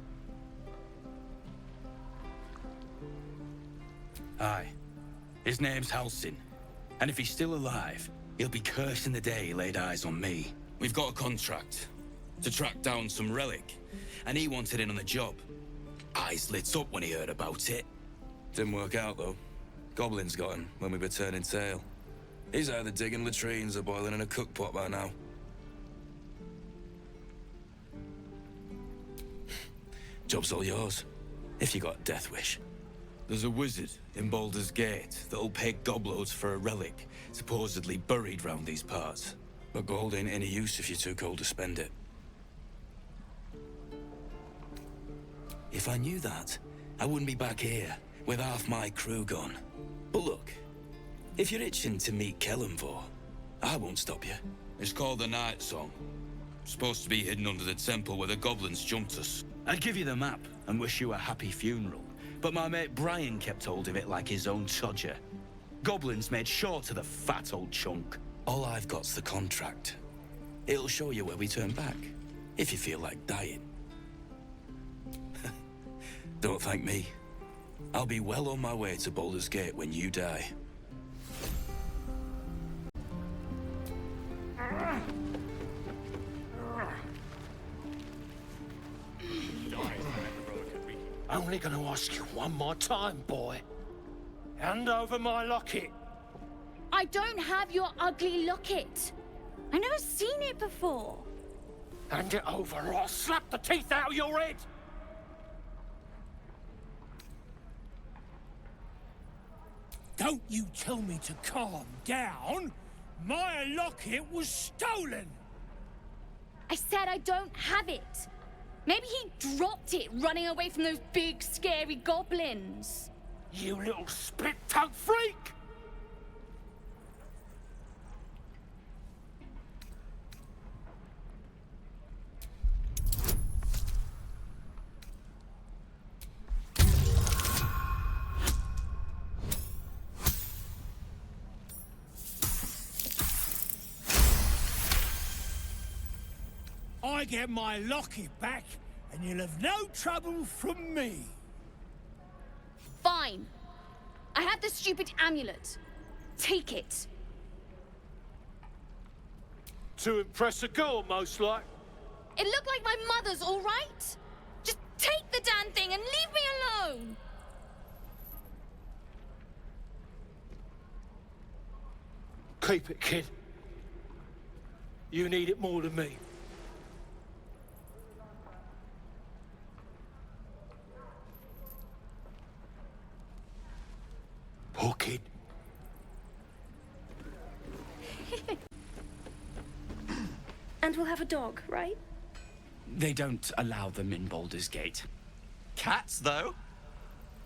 Aye. His name's Halsin, and if he's still alive, he'll be cursing the day he laid eyes on me. We've got a contract to track down some relic, and he wanted in on the job. Eyes lit up when he heard about it. Didn't work out, though. Goblins got him when we were turning tail. He's either digging latrines or boiling in a cookpot by now. Job's all yours, if you got a death wish. There's a wizard in Baldur's Gate that'll pay gobloads for a relic supposedly buried round these parts. But gold ain't any use if you're too cold to spend it. If I knew that, I wouldn't be back here with half my crew gone. But look, if you're itching to meet Kellenvor, I won't stop you. It's called the Night Song. Supposed to be hidden under the temple where the goblins jumped us. I'd give you the map and wish you a happy funeral, but my mate Brian kept hold of it like his own todger. Goblins made sure to the fat old chunk. All I've got's the contract. It'll show you where we turn back, if you feel like dying. Don't thank me. I'll be well on my way to Baldur's Gate when you die. Only gonna ask you one more time, boy. Hand over my locket. I don't have your ugly locket. I've never seen it before. Hand it over or I'll slap the teeth out of your head. Don't you tell me to calm down. My locket was stolen. I said I don't have it. Maybe he dropped it running away from those big, scary goblins. You little split-tongued freak! I get my locket back, and you'll have no trouble from me. Fine. I have the stupid amulet. Take it. To impress a girl, most like. It looked like my mother's, all right? Just take the damn thing and leave me alone! Keep it, kid. You need it more than me. Poor kid. And we'll have a dog, right? They don't allow them in Baldur's Gate. Cats, though?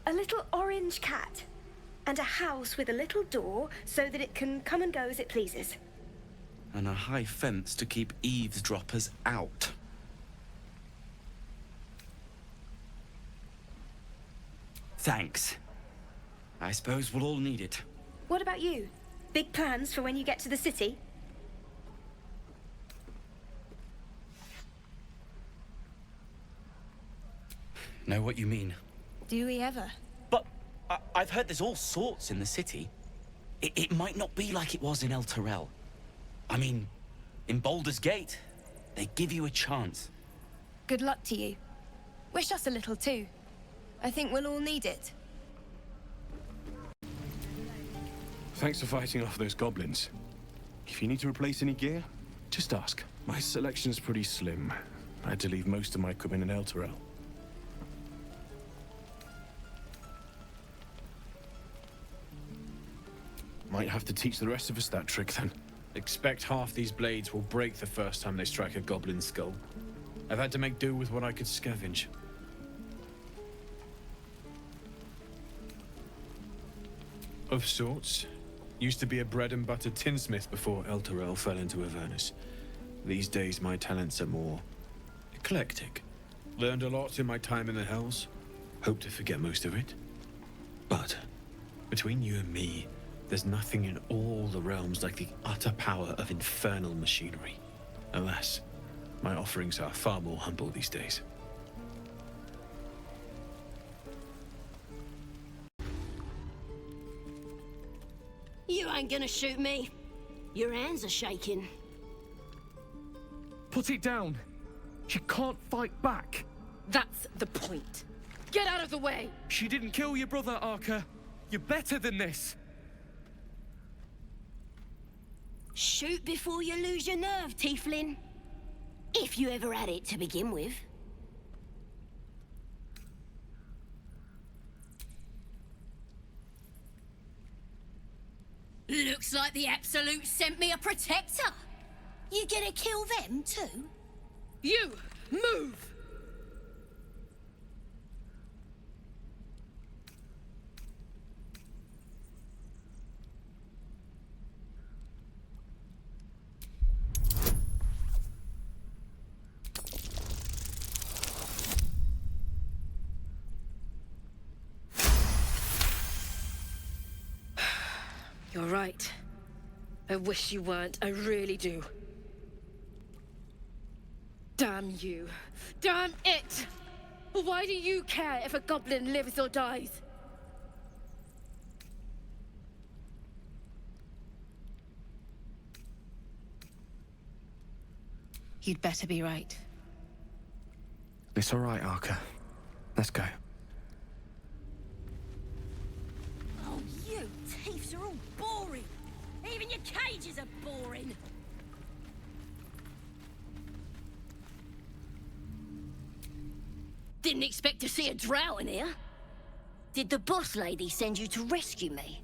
A little orange cat. And a house with a little door so that it can come and go as it pleases. And a high fence to keep eavesdroppers out. Thanks. I suppose we'll all need it. What about you? Big plans for when you get to the city? Know what you mean. Do we ever? But I've heard there's all sorts in the city. It might not be like it was in El Terrell. I mean, in Baldur's Gate, they give you a chance. Good luck to you. Wish us a little too. I think we'll all need it. Thanks for fighting off those goblins. If you need to replace any gear, just ask. My selection's pretty slim. I had to leave most of my equipment in El Terrell. Might have to teach the rest of us that trick then. Expect half these blades will break the first time they strike a goblin skull. I've had to make do with what I could scavenge. Of sorts. Used to be a bread and butter tinsmith before El Terrell fell into Avernus. These days my talents are more eclectic. Learned a lot in my time in the Hells. Hope to forget most of it. But between you and me, there's nothing in all the realms like the utter power of infernal machinery. Alas, my offerings are far more humble these days. You ain't gonna shoot me. Your hands are shaking. Put it down! She can't fight back! That's the point. Get out of the way! She didn't kill your brother, Arca. You're better than this! Shoot before you lose your nerve, Tiefling. If you ever had it to begin with. Looks like the Absolute sent me a protector. You gonna kill them too? You! Move! You're right. I wish you weren't. I really do. Damn you. Damn it! Why do you care if a goblin lives or dies? You'd better be right. It's all right, Arca. Let's go. Oh, you thieves are all boring. Even your cages are boring. Didn't expect to see a drow in here. Did the boss lady send you to rescue me?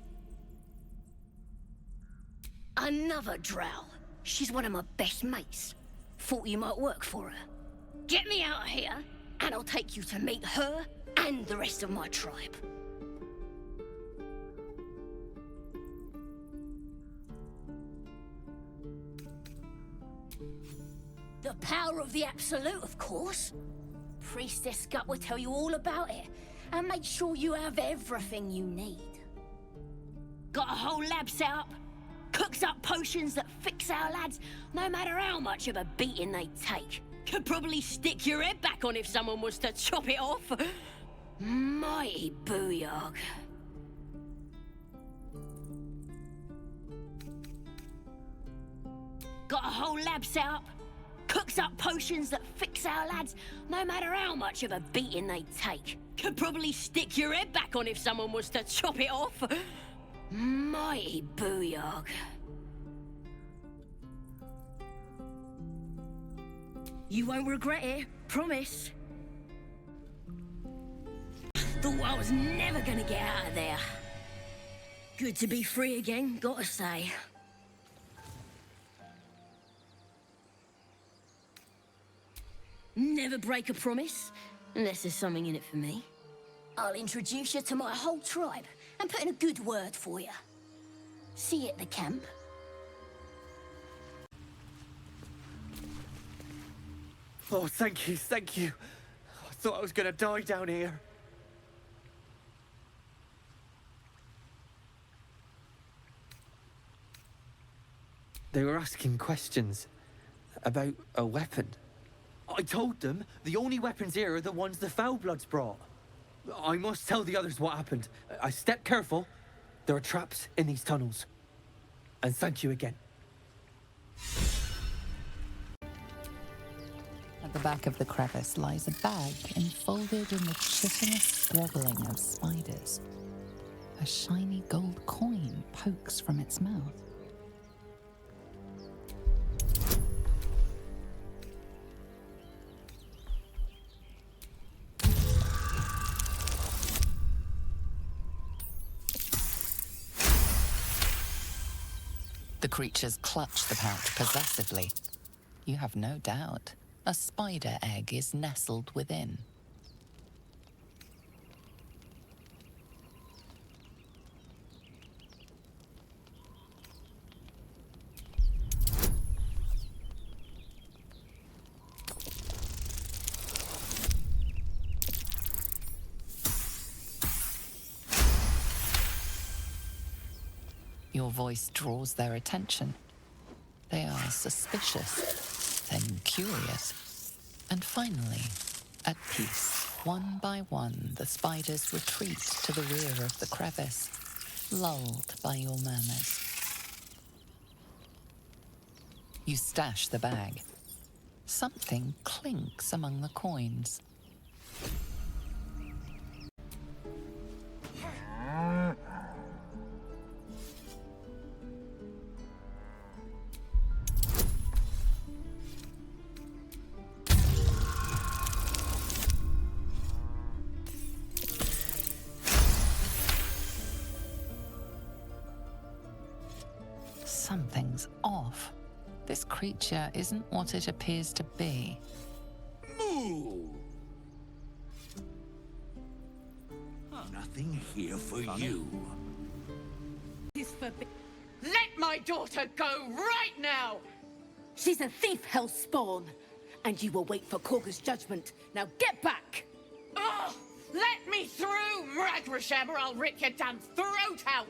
Another drow. She's one of my best mates. Thought you might work for her. Get me out of here, and I'll take you to meet her and the rest of my tribe. The power of the Absolute, of course. Priestess Gut will tell you all about it, and make sure you have everything you need. Got a whole lab set up. Cooks up potions that fix our lads, no matter how much of a beating they take. Could probably stick your head back on if someone was to chop it off. Mighty booyog. Got a whole lab set up. Cooks up potions that fix our lads, no matter how much of a beating they take. Could probably stick your head back on if someone was to chop it off. Mighty booyog. You won't regret it, promise. Thought I was never gonna get out of there. Good to be free again, gotta say. Never break a promise, unless there's something in it for me. I'll introduce you to my whole tribe and put in a good word for you. See you at the camp. Oh, thank you, thank you. I thought I was gonna die down here. They were asking questions about a weapon. I told them the only weapons here are the ones the Foulbloods brought. I must tell the others what happened. I step careful. There are traps in these tunnels. And thank you again. At the back of the crevice lies a bag enfolded in the chitinous squabbling of spiders. A shiny gold coin pokes from its mouth. The creatures clutch the pouch possessively. You have no doubt. A spider egg is nestled within. Your voice draws their attention. They are suspicious, then curious, and finally, at peace. One by one, the spiders retreat to the rear of the crevice, lulled by your murmurs. You stash the bag. Something clinks among the coins. Something's off. This creature isn't what it appears to be. Moo! Nothing here for you. Let my daughter go right now! She's a thief, hellspawn, and you will wait for Korga's judgment. Now get back! Oh, let me through, Mragrasham, or I'll rip your damn throat out!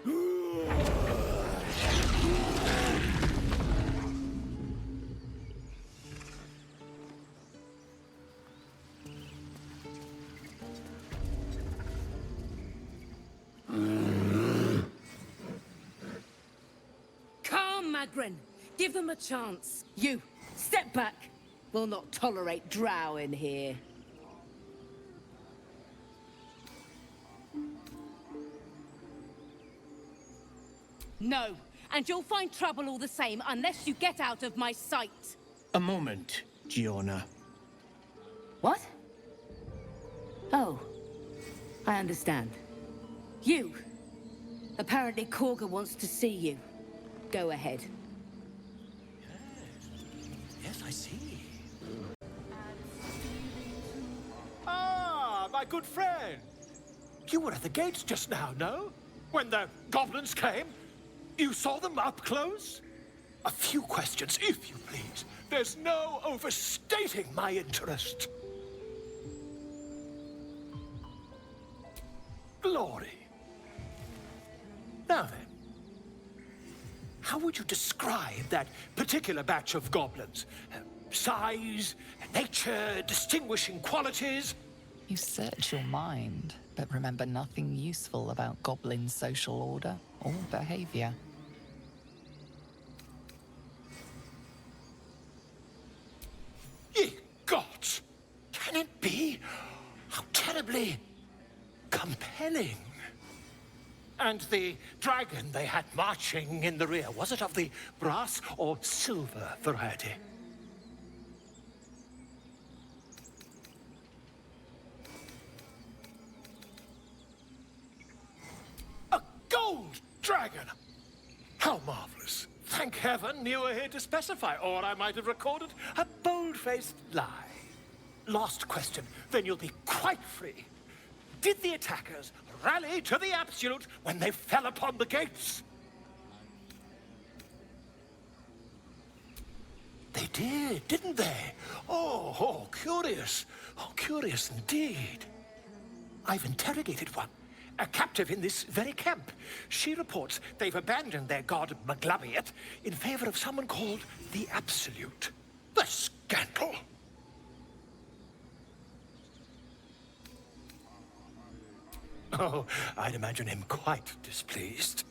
Calm, Magrin. Give them a chance. You, step back. We'll not tolerate drow in here. No, and you'll find trouble all the same unless you get out of my sight. A moment, Giona. What? Oh, I understand. You. Apparently Korga wants to see you. Go ahead. Yes, I see. Ah, my good friend. You were at the gates just now, no? When the goblins came? You saw them up close? A few questions, if you please. There's no overstating my interest. Glory. Now then, how would you describe that particular batch of goblins? Size, nature, distinguishing qualities. You search your mind, but remember nothing useful about goblin social order or behavior. Ye gods! Can it be? How terribly compelling. And the dragon they had marching in the rear, was it of the brass or silver variety? A gold dragon! How marvelous. Thank heaven you were here to specify, or I might have recorded a bold-faced lie. Last question, then you'll be quite free. Did the attackers rally to the absolute when they fell upon the gates? They did, didn't they? Oh, curious. Oh, curious indeed. I've interrogated one, a captive in this very camp. She reports they've abandoned their god Maglabiet in favor of someone called the Absolute. The scandal! Oh, I'd imagine him quite displeased.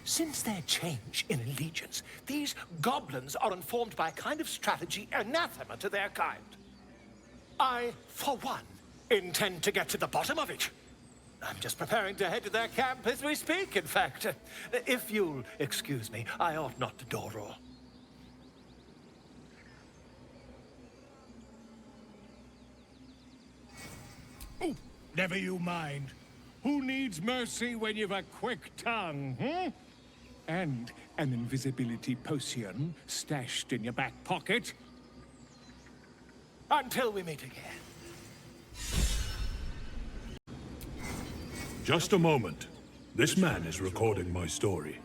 Since their change in allegiance, these goblins are informed by a kind of strategy anathema to their kind. I, for one, intend to get to the bottom of it. I'm just preparing to head to their camp as we speak, in fact. If you'll excuse me, I ought not to door roll. Oh, never you mind. Who needs mercy when you've a quick tongue, hmm? And an invisibility potion stashed in your back pocket? Until we meet again. Just a moment. This man is recording my story.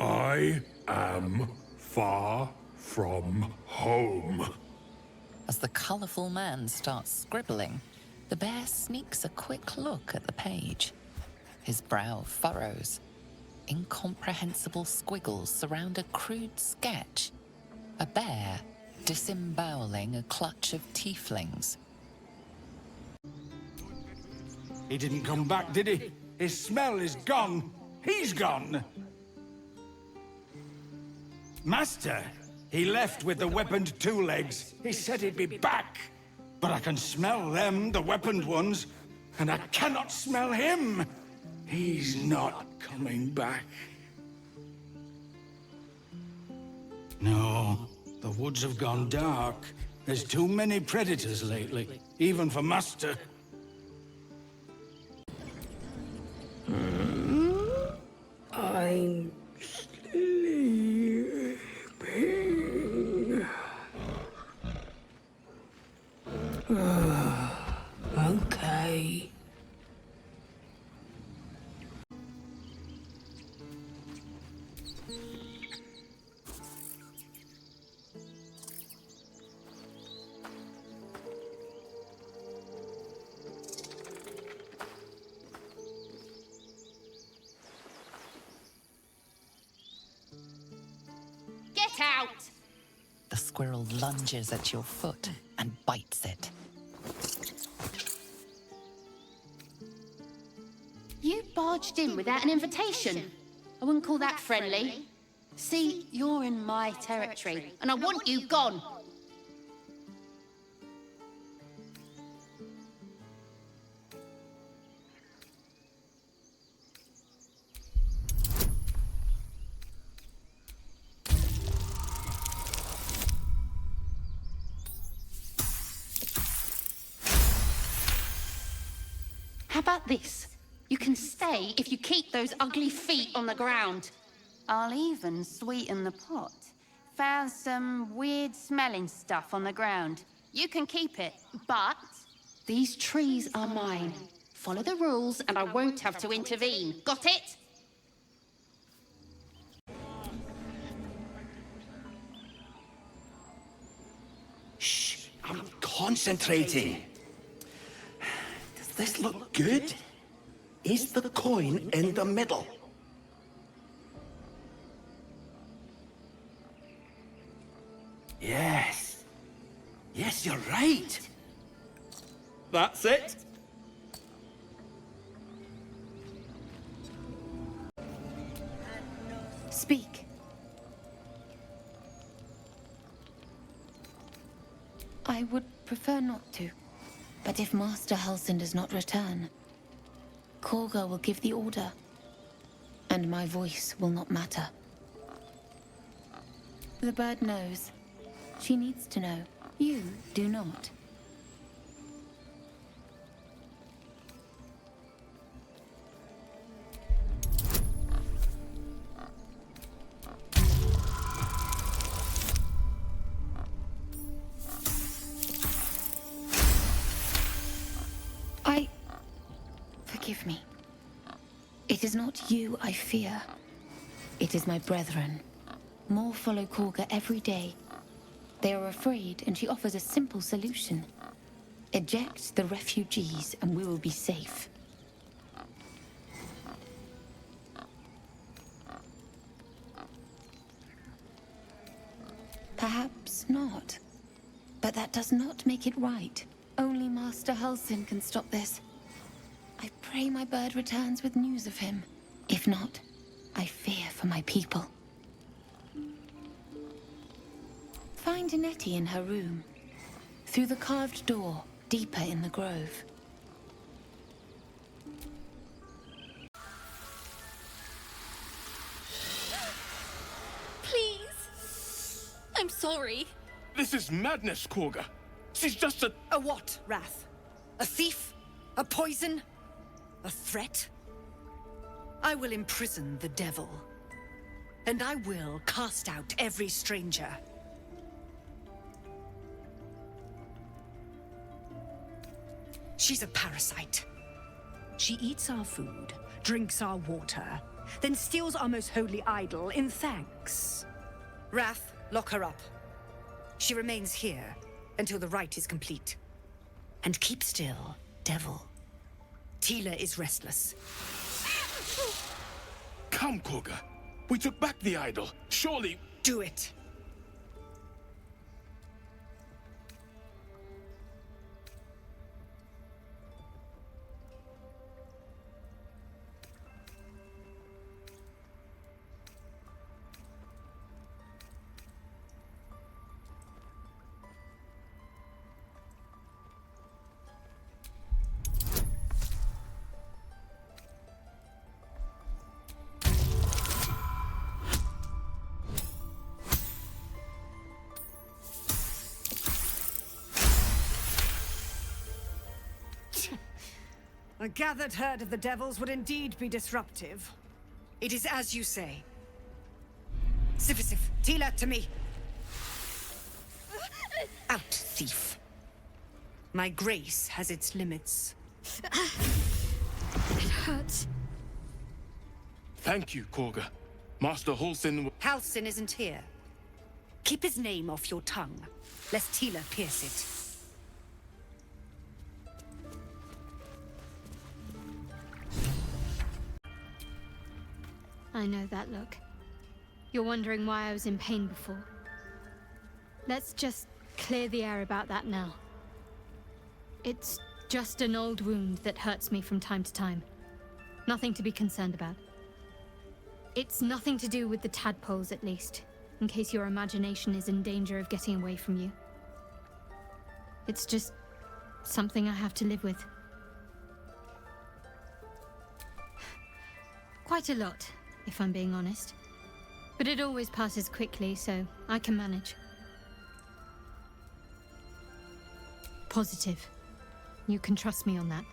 I am far from home. As the colourful man starts scribbling, the bear sneaks a quick look at the page. His brow furrows. Incomprehensible squiggles surround a crude sketch. A bear disemboweling a clutch of tieflings. He didn't come back, did he? His smell is gone. He's gone. Master, he left with the weaponed two legs. He said he'd be back. But I can smell them, the weaponed ones, and I cannot smell him. He's not coming back. No, the woods have gone dark. There's too many predators lately, even for Master. I'm sleeping. Okay. Get out! The squirrel lunges at your foot and bites it. You barged in without an invitation. I wouldn't call that friendly. See, you're in my territory, and I want you gone. How about this? You can stay if you keep those ugly feet on the ground. I'll even sweeten the pot. Found some weird smelling stuff on the ground. You can keep it, but these trees are mine. Follow the rules and I won't have to intervene. Got it? Shh, I'm concentrating. Does this look good? Is the coin in the middle? Yes. Yes, you're right. That's it. Speak. I would prefer not to. But if Master Halsin does not return, Korga will give the order. And my voice will not matter. The bird knows. She needs to know. You do not. Forgive me. It is not you I fear. It is my brethren. More follow Korga every day. They are afraid, and she offers a simple solution. Eject the refugees, and we will be safe. Perhaps not. But that does not make it right. Only Master Halsin can stop this. I pray my bird returns with news of him. If not, I fear for my people. Find Nettie in her room. Through the carved door, deeper in the grove. Please. I'm sorry. This is madness, Korga. She's just a... A what, Wrath? A thief? A poison? A threat? I will imprison the devil. And I will cast out every stranger. She's a parasite. She eats our food, drinks our water, then steals our most holy idol in thanks. Wrath, lock her up. She remains here until the rite is complete. And keep still, devil. Tila is restless. Come, Korga. We took back the idol. Surely... Do it. A gathered herd of the devils would indeed be disruptive. It is as you say. Sifisif, Tila, to me. Out, thief. My grace has its limits. It hurts. Thank you, Korga. Master Halsin... Halsin isn't here. Keep his name off your tongue, lest Tila pierce it. I know that look. You're wondering why I was in pain before. Let's just clear the air about that now. It's just an old wound that hurts me from time to time. Nothing to be concerned about. It's nothing to do with the tadpoles, at least, in case your imagination is in danger of getting away from you. It's just something I have to live with. Quite a lot, if I'm being honest. But it always passes quickly, so I can manage. Positive. You can trust me on that.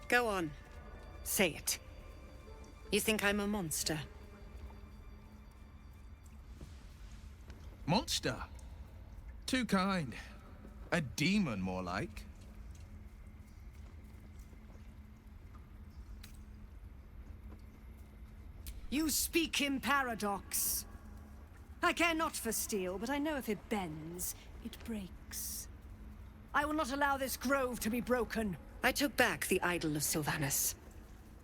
Go on. Say it. You think I'm a monster? Monster? Too kind. A demon, more like. You speak in paradox. I care not for steel, but I know if it bends, it breaks. I will not allow this grove to be broken. I took back the idol of Sylvanus,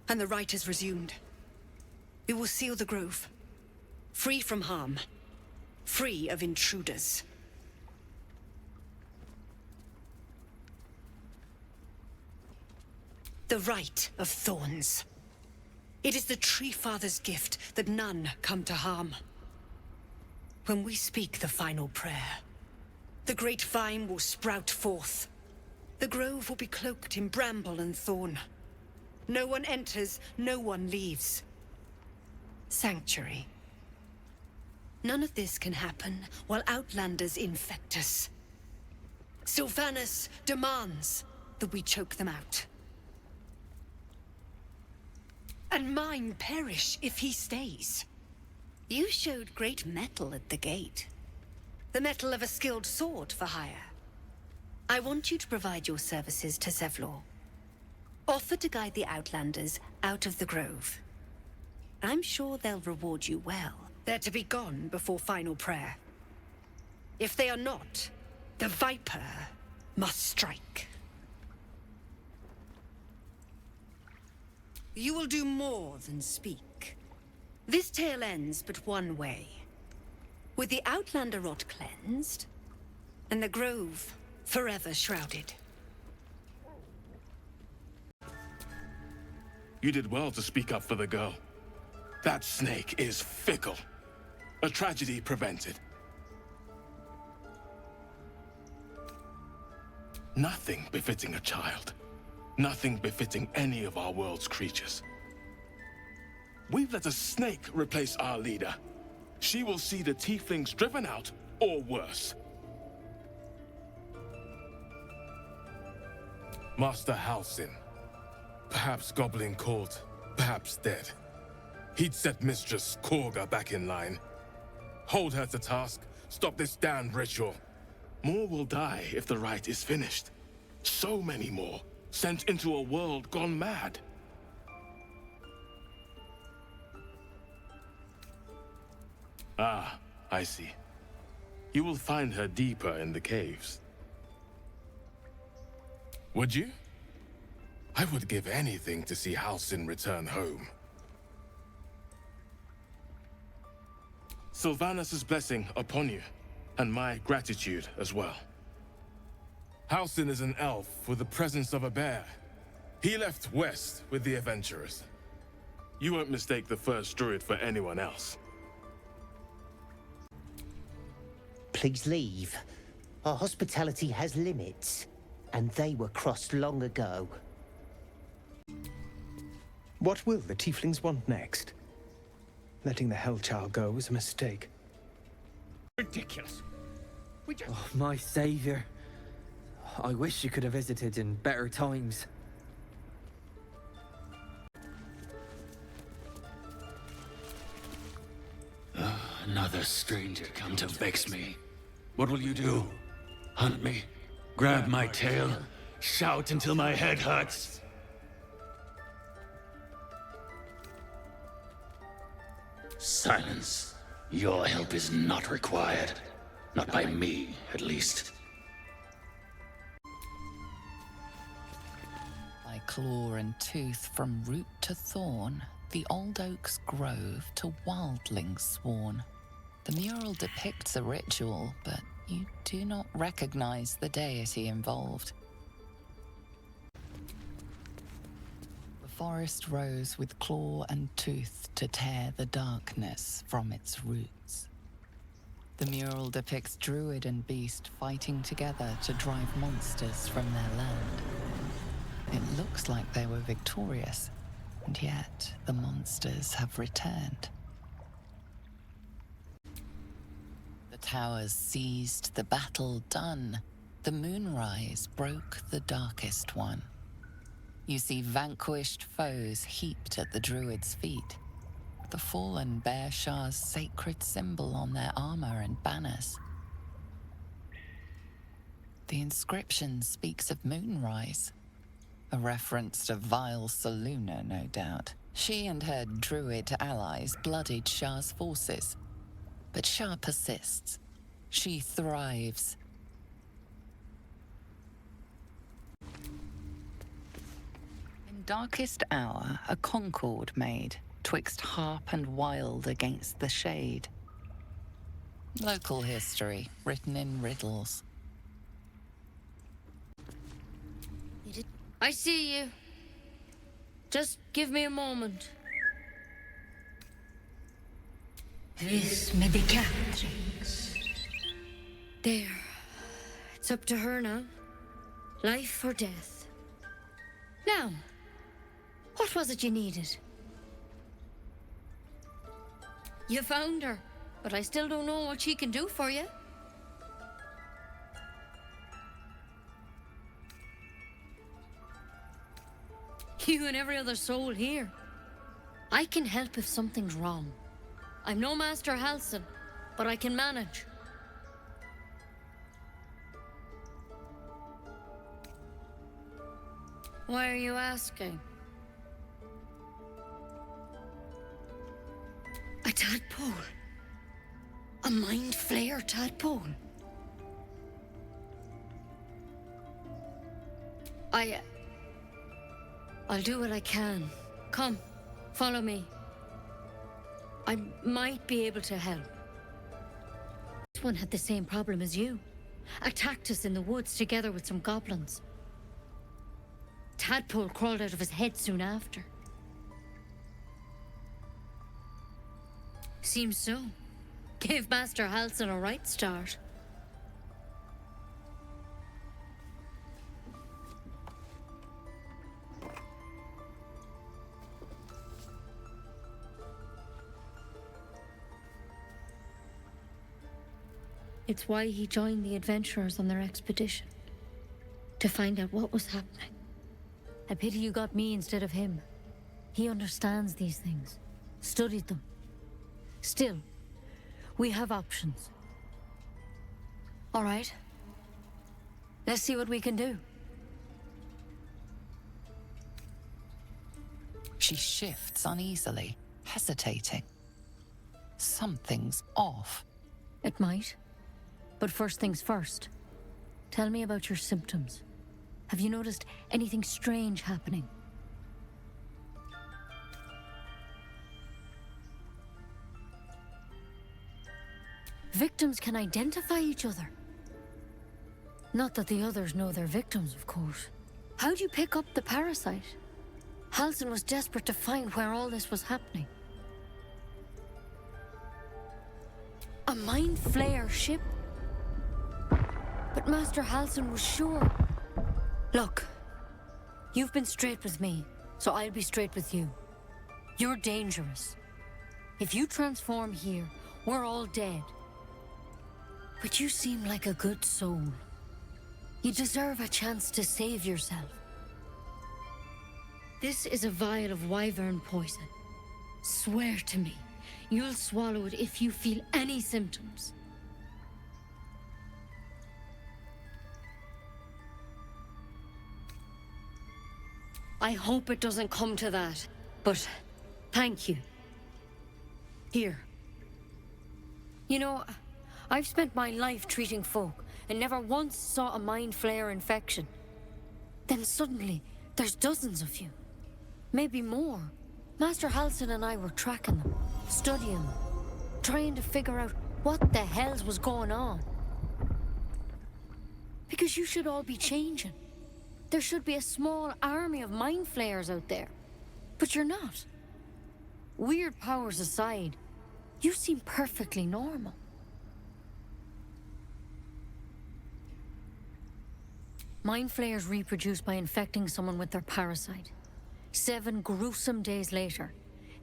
and the rite is resumed. We will seal the grove. Free from harm. Free of intruders. The right of thorns. It is the Tree Father's gift that none come to harm. When we speak the final prayer, the great vine will sprout forth. The grove will be cloaked in bramble and thorn. No one enters, no one leaves. Sanctuary. None of this can happen while Outlanders infect us. Sylvanas demands that we choke them out. And mine perish if he stays. You showed great mettle at the gate. The mettle of a skilled sword for hire. I want you to provide your services to Zevlor. Offer to guide the Outlanders out of the grove. I'm sure they'll reward you well. They're to be gone before final prayer. If they are not, the Viper must strike. You will do more than speak. This tale ends but one way. With the Outlander rot cleansed, and the grove forever shrouded. You did well to speak up for the girl. That snake is fickle. A tragedy prevented. Nothing befitting a child. Nothing befitting any of our world's creatures. We've let a snake replace our leader. She will see the tieflings driven out, or worse. Master Halsin. Perhaps goblin caught, perhaps dead. He'd set Mistress Korga back in line. Hold her to task, stop this damned ritual. More will die if the rite is finished. So many more, sent into a world gone mad. Ah, I see. You will find her deeper in the caves. Would you? I would give anything to see Halsin return home. Sylvanas' blessing upon you, and my gratitude as well. Halsin is an elf with the presence of a bear. He left west with the adventurers. You won't mistake the first druid for anyone else. Please leave. Our hospitality has limits, and they were crossed long ago. What will the tieflings want next? Letting the Hellchild go was a mistake. Ridiculous. Oh, my savior. I wish you could have visited in better times. Another stranger come to vex me. What will you do? Hunt me? Grab my tail? Shout until my head hurts? Silence. Your help is not required. Not by me, at least. By claw and tooth from root to thorn, the old oak's grove to wildlings sworn. The mural depicts a ritual, but you do not recognize the deity involved. The forest rose with claw and tooth to tear the darkness from its roots. The mural depicts druid and beast fighting together to drive monsters from their land. It looks like they were victorious, and yet the monsters have returned. The towers seized, the battle done. The moonrise broke the darkest one. You see vanquished foes heaped at the druid's feet. The fallen bear Shah's sacred symbol on their armor and banners. The inscription speaks of moonrise, a reference to vile Saluna, no doubt. She and her druid allies bloodied Shah's forces, but Shah persists. She thrives. In darkest hour, a concord made, twixt harp and wild against the shade. Local history, written in riddles. I see you. Just give me a moment. This may be Catherine's. There. It's up to her now. Life or death. Now, what was it you needed? You found her, but I still don't know what she can do for you. You and every other soul here. I can help if something's wrong. I'm no Master Halsin, but I can manage. Why are you asking? A tadpole? A mind flayer tadpole? I'll do what I can. Come, follow me. I might be able to help. This one had the same problem as you. Attacked us in the woods together with some goblins. Tadpole crawled out of his head soon after. Seems so. Gave Master Halsin a right start. It's why he joined the adventurers on their expedition. To find out what was happening. A pity you got me instead of him. He understands these things. Studied them. Still, we have options. All right. Let's see what we can do. She shifts uneasily, hesitating. Something's off. It might. But first things first. Tell me about your symptoms. Have you noticed anything strange happening? Victims can identify each other. Not that the others know they're victims, of course. How'd you pick up the parasite? Halsin was desperate to find where all this was happening. A mind flayer ship? But Master Halsin was sure. Look, you've been straight with me, so I'll be straight with you. You're dangerous. If you transform here, we're all dead. But you seem like a good soul. You deserve a chance to save yourself. This is a vial of wyvern poison. Swear to me, you'll swallow it if you feel any symptoms. I hope it doesn't come to that, but thank you. Here. You know, I've spent my life treating folk and never once saw a mind flayer infection. Then suddenly, there's dozens of you. Maybe more. Master Halsin and I were tracking them, studying them, trying to figure out what the hells was going on. Because you should all be changing. There should be a small army of mind flayers out there. But you're not. Weird powers aside, you seem perfectly normal. Mind flayers reproduce by infecting someone with their parasite. 7 gruesome days later,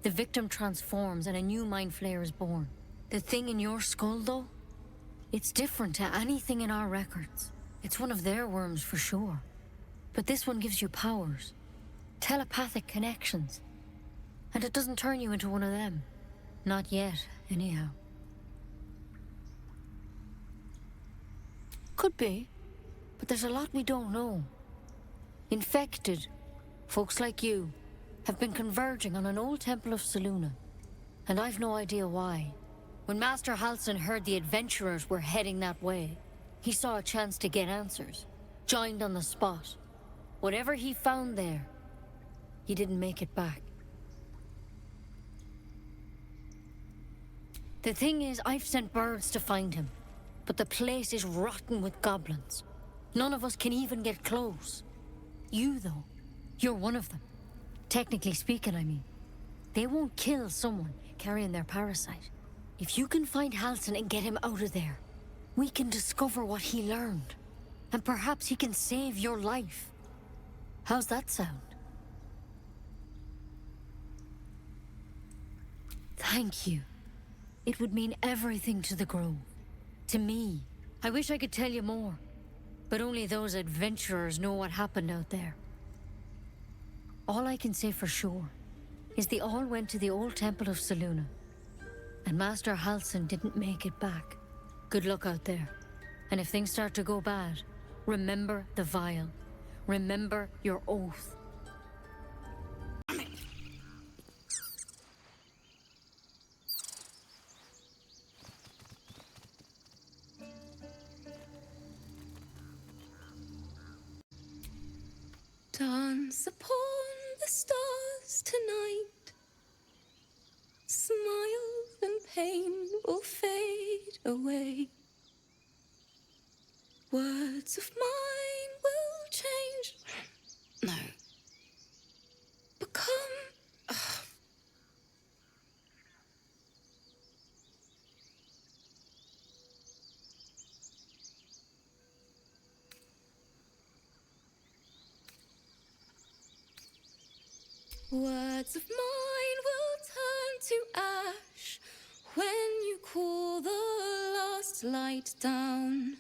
the victim transforms and a new mind flayer is born. The thing in your skull, though, it's different to anything in our records. It's one of their worms for sure. But this one gives you powers. Telepathic connections. And it doesn't turn you into one of them. Not yet, anyhow. Could be. But there's a lot we don't know. Infected, folks like you, have been converging on an old temple of Selûne. And I've no idea why. When Master Halsin heard the adventurers were heading that way, he saw a chance to get answers. Joined on the spot. Whatever he found there, he didn't make it back. The thing is, I've sent birds to find him, but the place is rotten with goblins. None of us can even get close. You, though, you're one of them. Technically speaking, I mean. They won't kill someone carrying their parasite. If you can find Halsin and get him out of there, we can discover what he learned. And perhaps he can save your life. How's that sound? Thank you. It would mean everything to the Grove. To me. I wish I could tell you more. But only those adventurers know what happened out there. All I can say for sure is they all went to the old temple of Selûne. And Master Halsin didn't make it back. Good luck out there. And if things start to go bad, remember the vial. Remember your oath. Dance upon the stars tonight. Smile and pain will fade away. Words of mine will change. No. Become. Words of mine will turn to ash when you cool the last light down.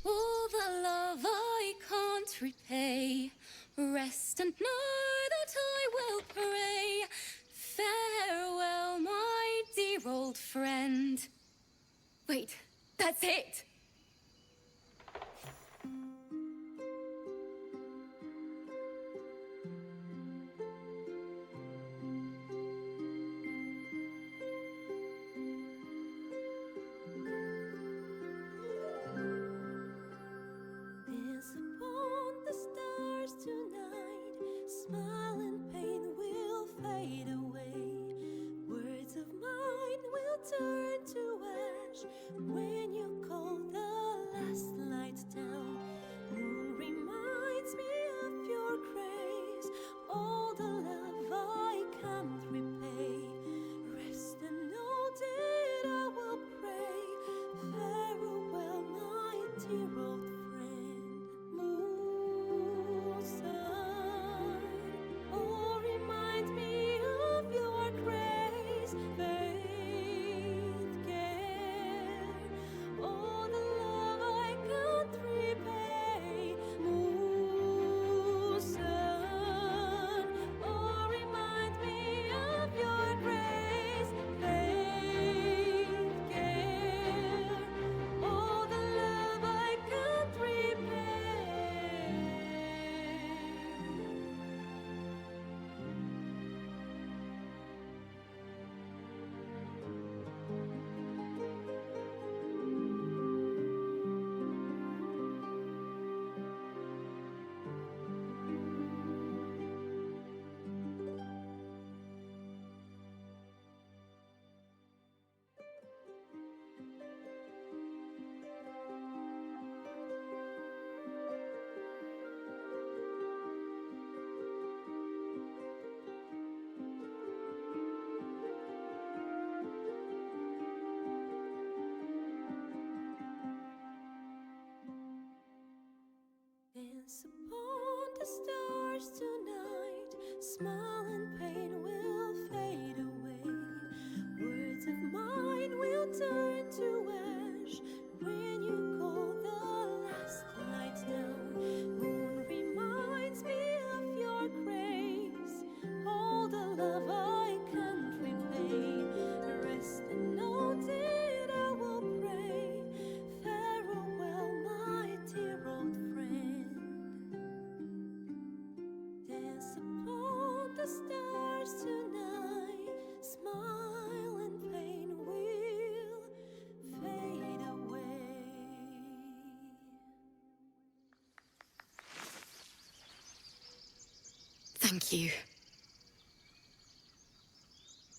All the love I can't repay, rest and know that I will pray. Farewell, my dear old friend. Wait, that's it! Dance upon the stars tonight. Smile and pain will fade away. Words of mine will turn to ash when you call the last light down. Moon reminds me of your grace. All the love I can't repay. Rest and know that I will pray. Farewell, my dear old friend. Moon, sun, oh, remind me of your grace. Faith, care, all the love I can't repay. Moon, sun, oh, remind me of your grace. Faith, care, all the love I can't repay. Dance upon the stars tonight. Smile and pain will fade away. Words of mine will turn to ash when you call the last light down. Moon reminds me of your grace. All the love I can't repay. Rest and know that I will pray. Farewell, my dear old friend. Dance upon the stars tonight. Smile and pain will fade away. Thank you.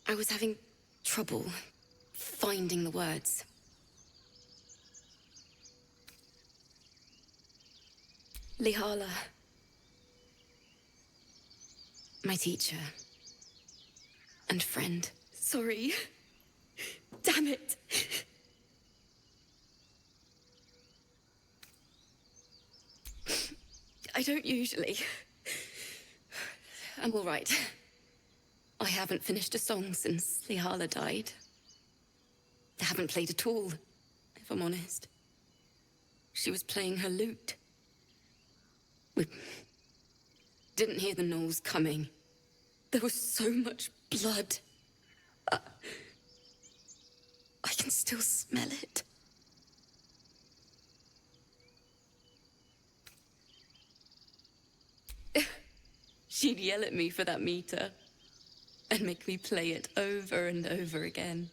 I was having trouble finding the words. Lihala, my teacher and friend. Sorry. Damn it. I don't usually. I'm all right. I haven't finished a song since Lihala died. I haven't played at all, if I'm honest. She was playing her lute. We didn't hear the gnolls coming. There was so much blood. I can still smell it. She'd yell at me for that meter and make me play it over and over again.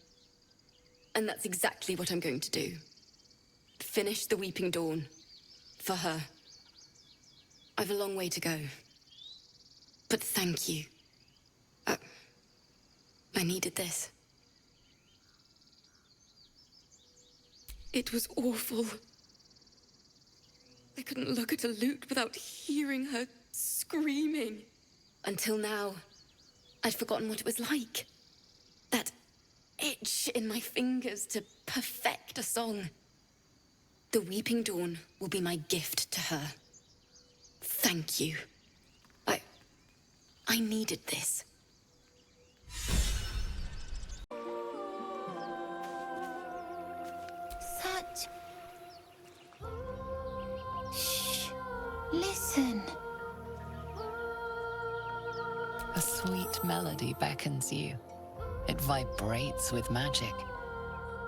And that's exactly what I'm going to do. Finish the Weeping Dawn. For her. I've a long way to go. But thank you. I needed this. It was awful. I couldn't look at a lute without hearing her screaming. Until now, I'd forgotten what it was like. That itch in my fingers to perfect a song. The Weeping Dawn will be my gift to her. Thank you. I needed this. Shh. Listen. A sweet melody beckons you. It vibrates with magic.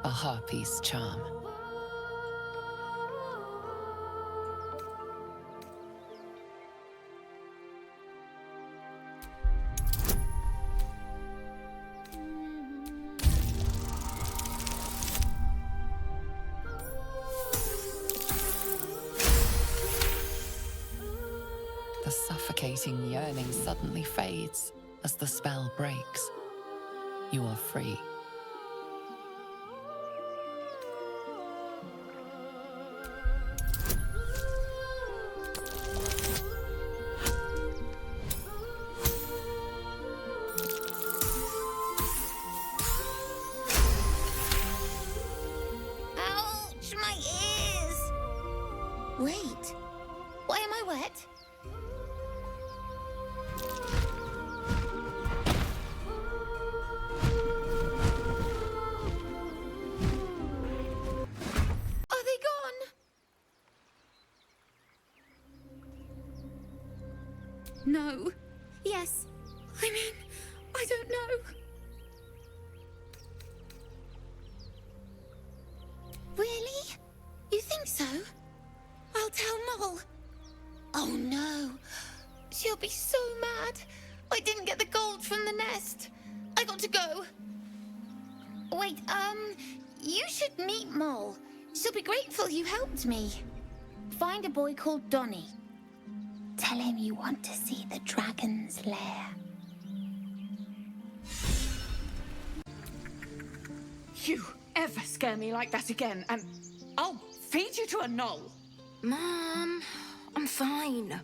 A harpy's charm. The suffocating yearning suddenly fades as the spell breaks. You are free. Ouch, my ears! Wait, why am I wet? Are they gone? No. Yes. I mean, I don't know. Really? You think so? I'll tell Mol. Oh no. She'll be so mad. I didn't get the gold from the nest. I got to go. Wait, you should meet Mol. She'll be grateful you helped me. Find a boy called Donny. Tell him you want to see the dragon's lair. You ever scare me like that again, and I'll feed you to a gnoll. Mom, I'm fine.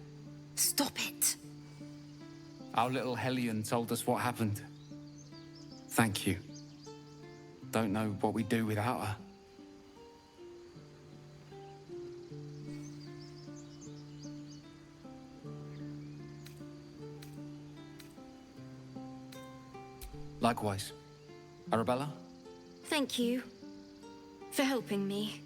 Stop it. Our little Hellion told us what happened. Thank you. Don't know what we'd do without her. Likewise. Arabella? Thank you for helping me.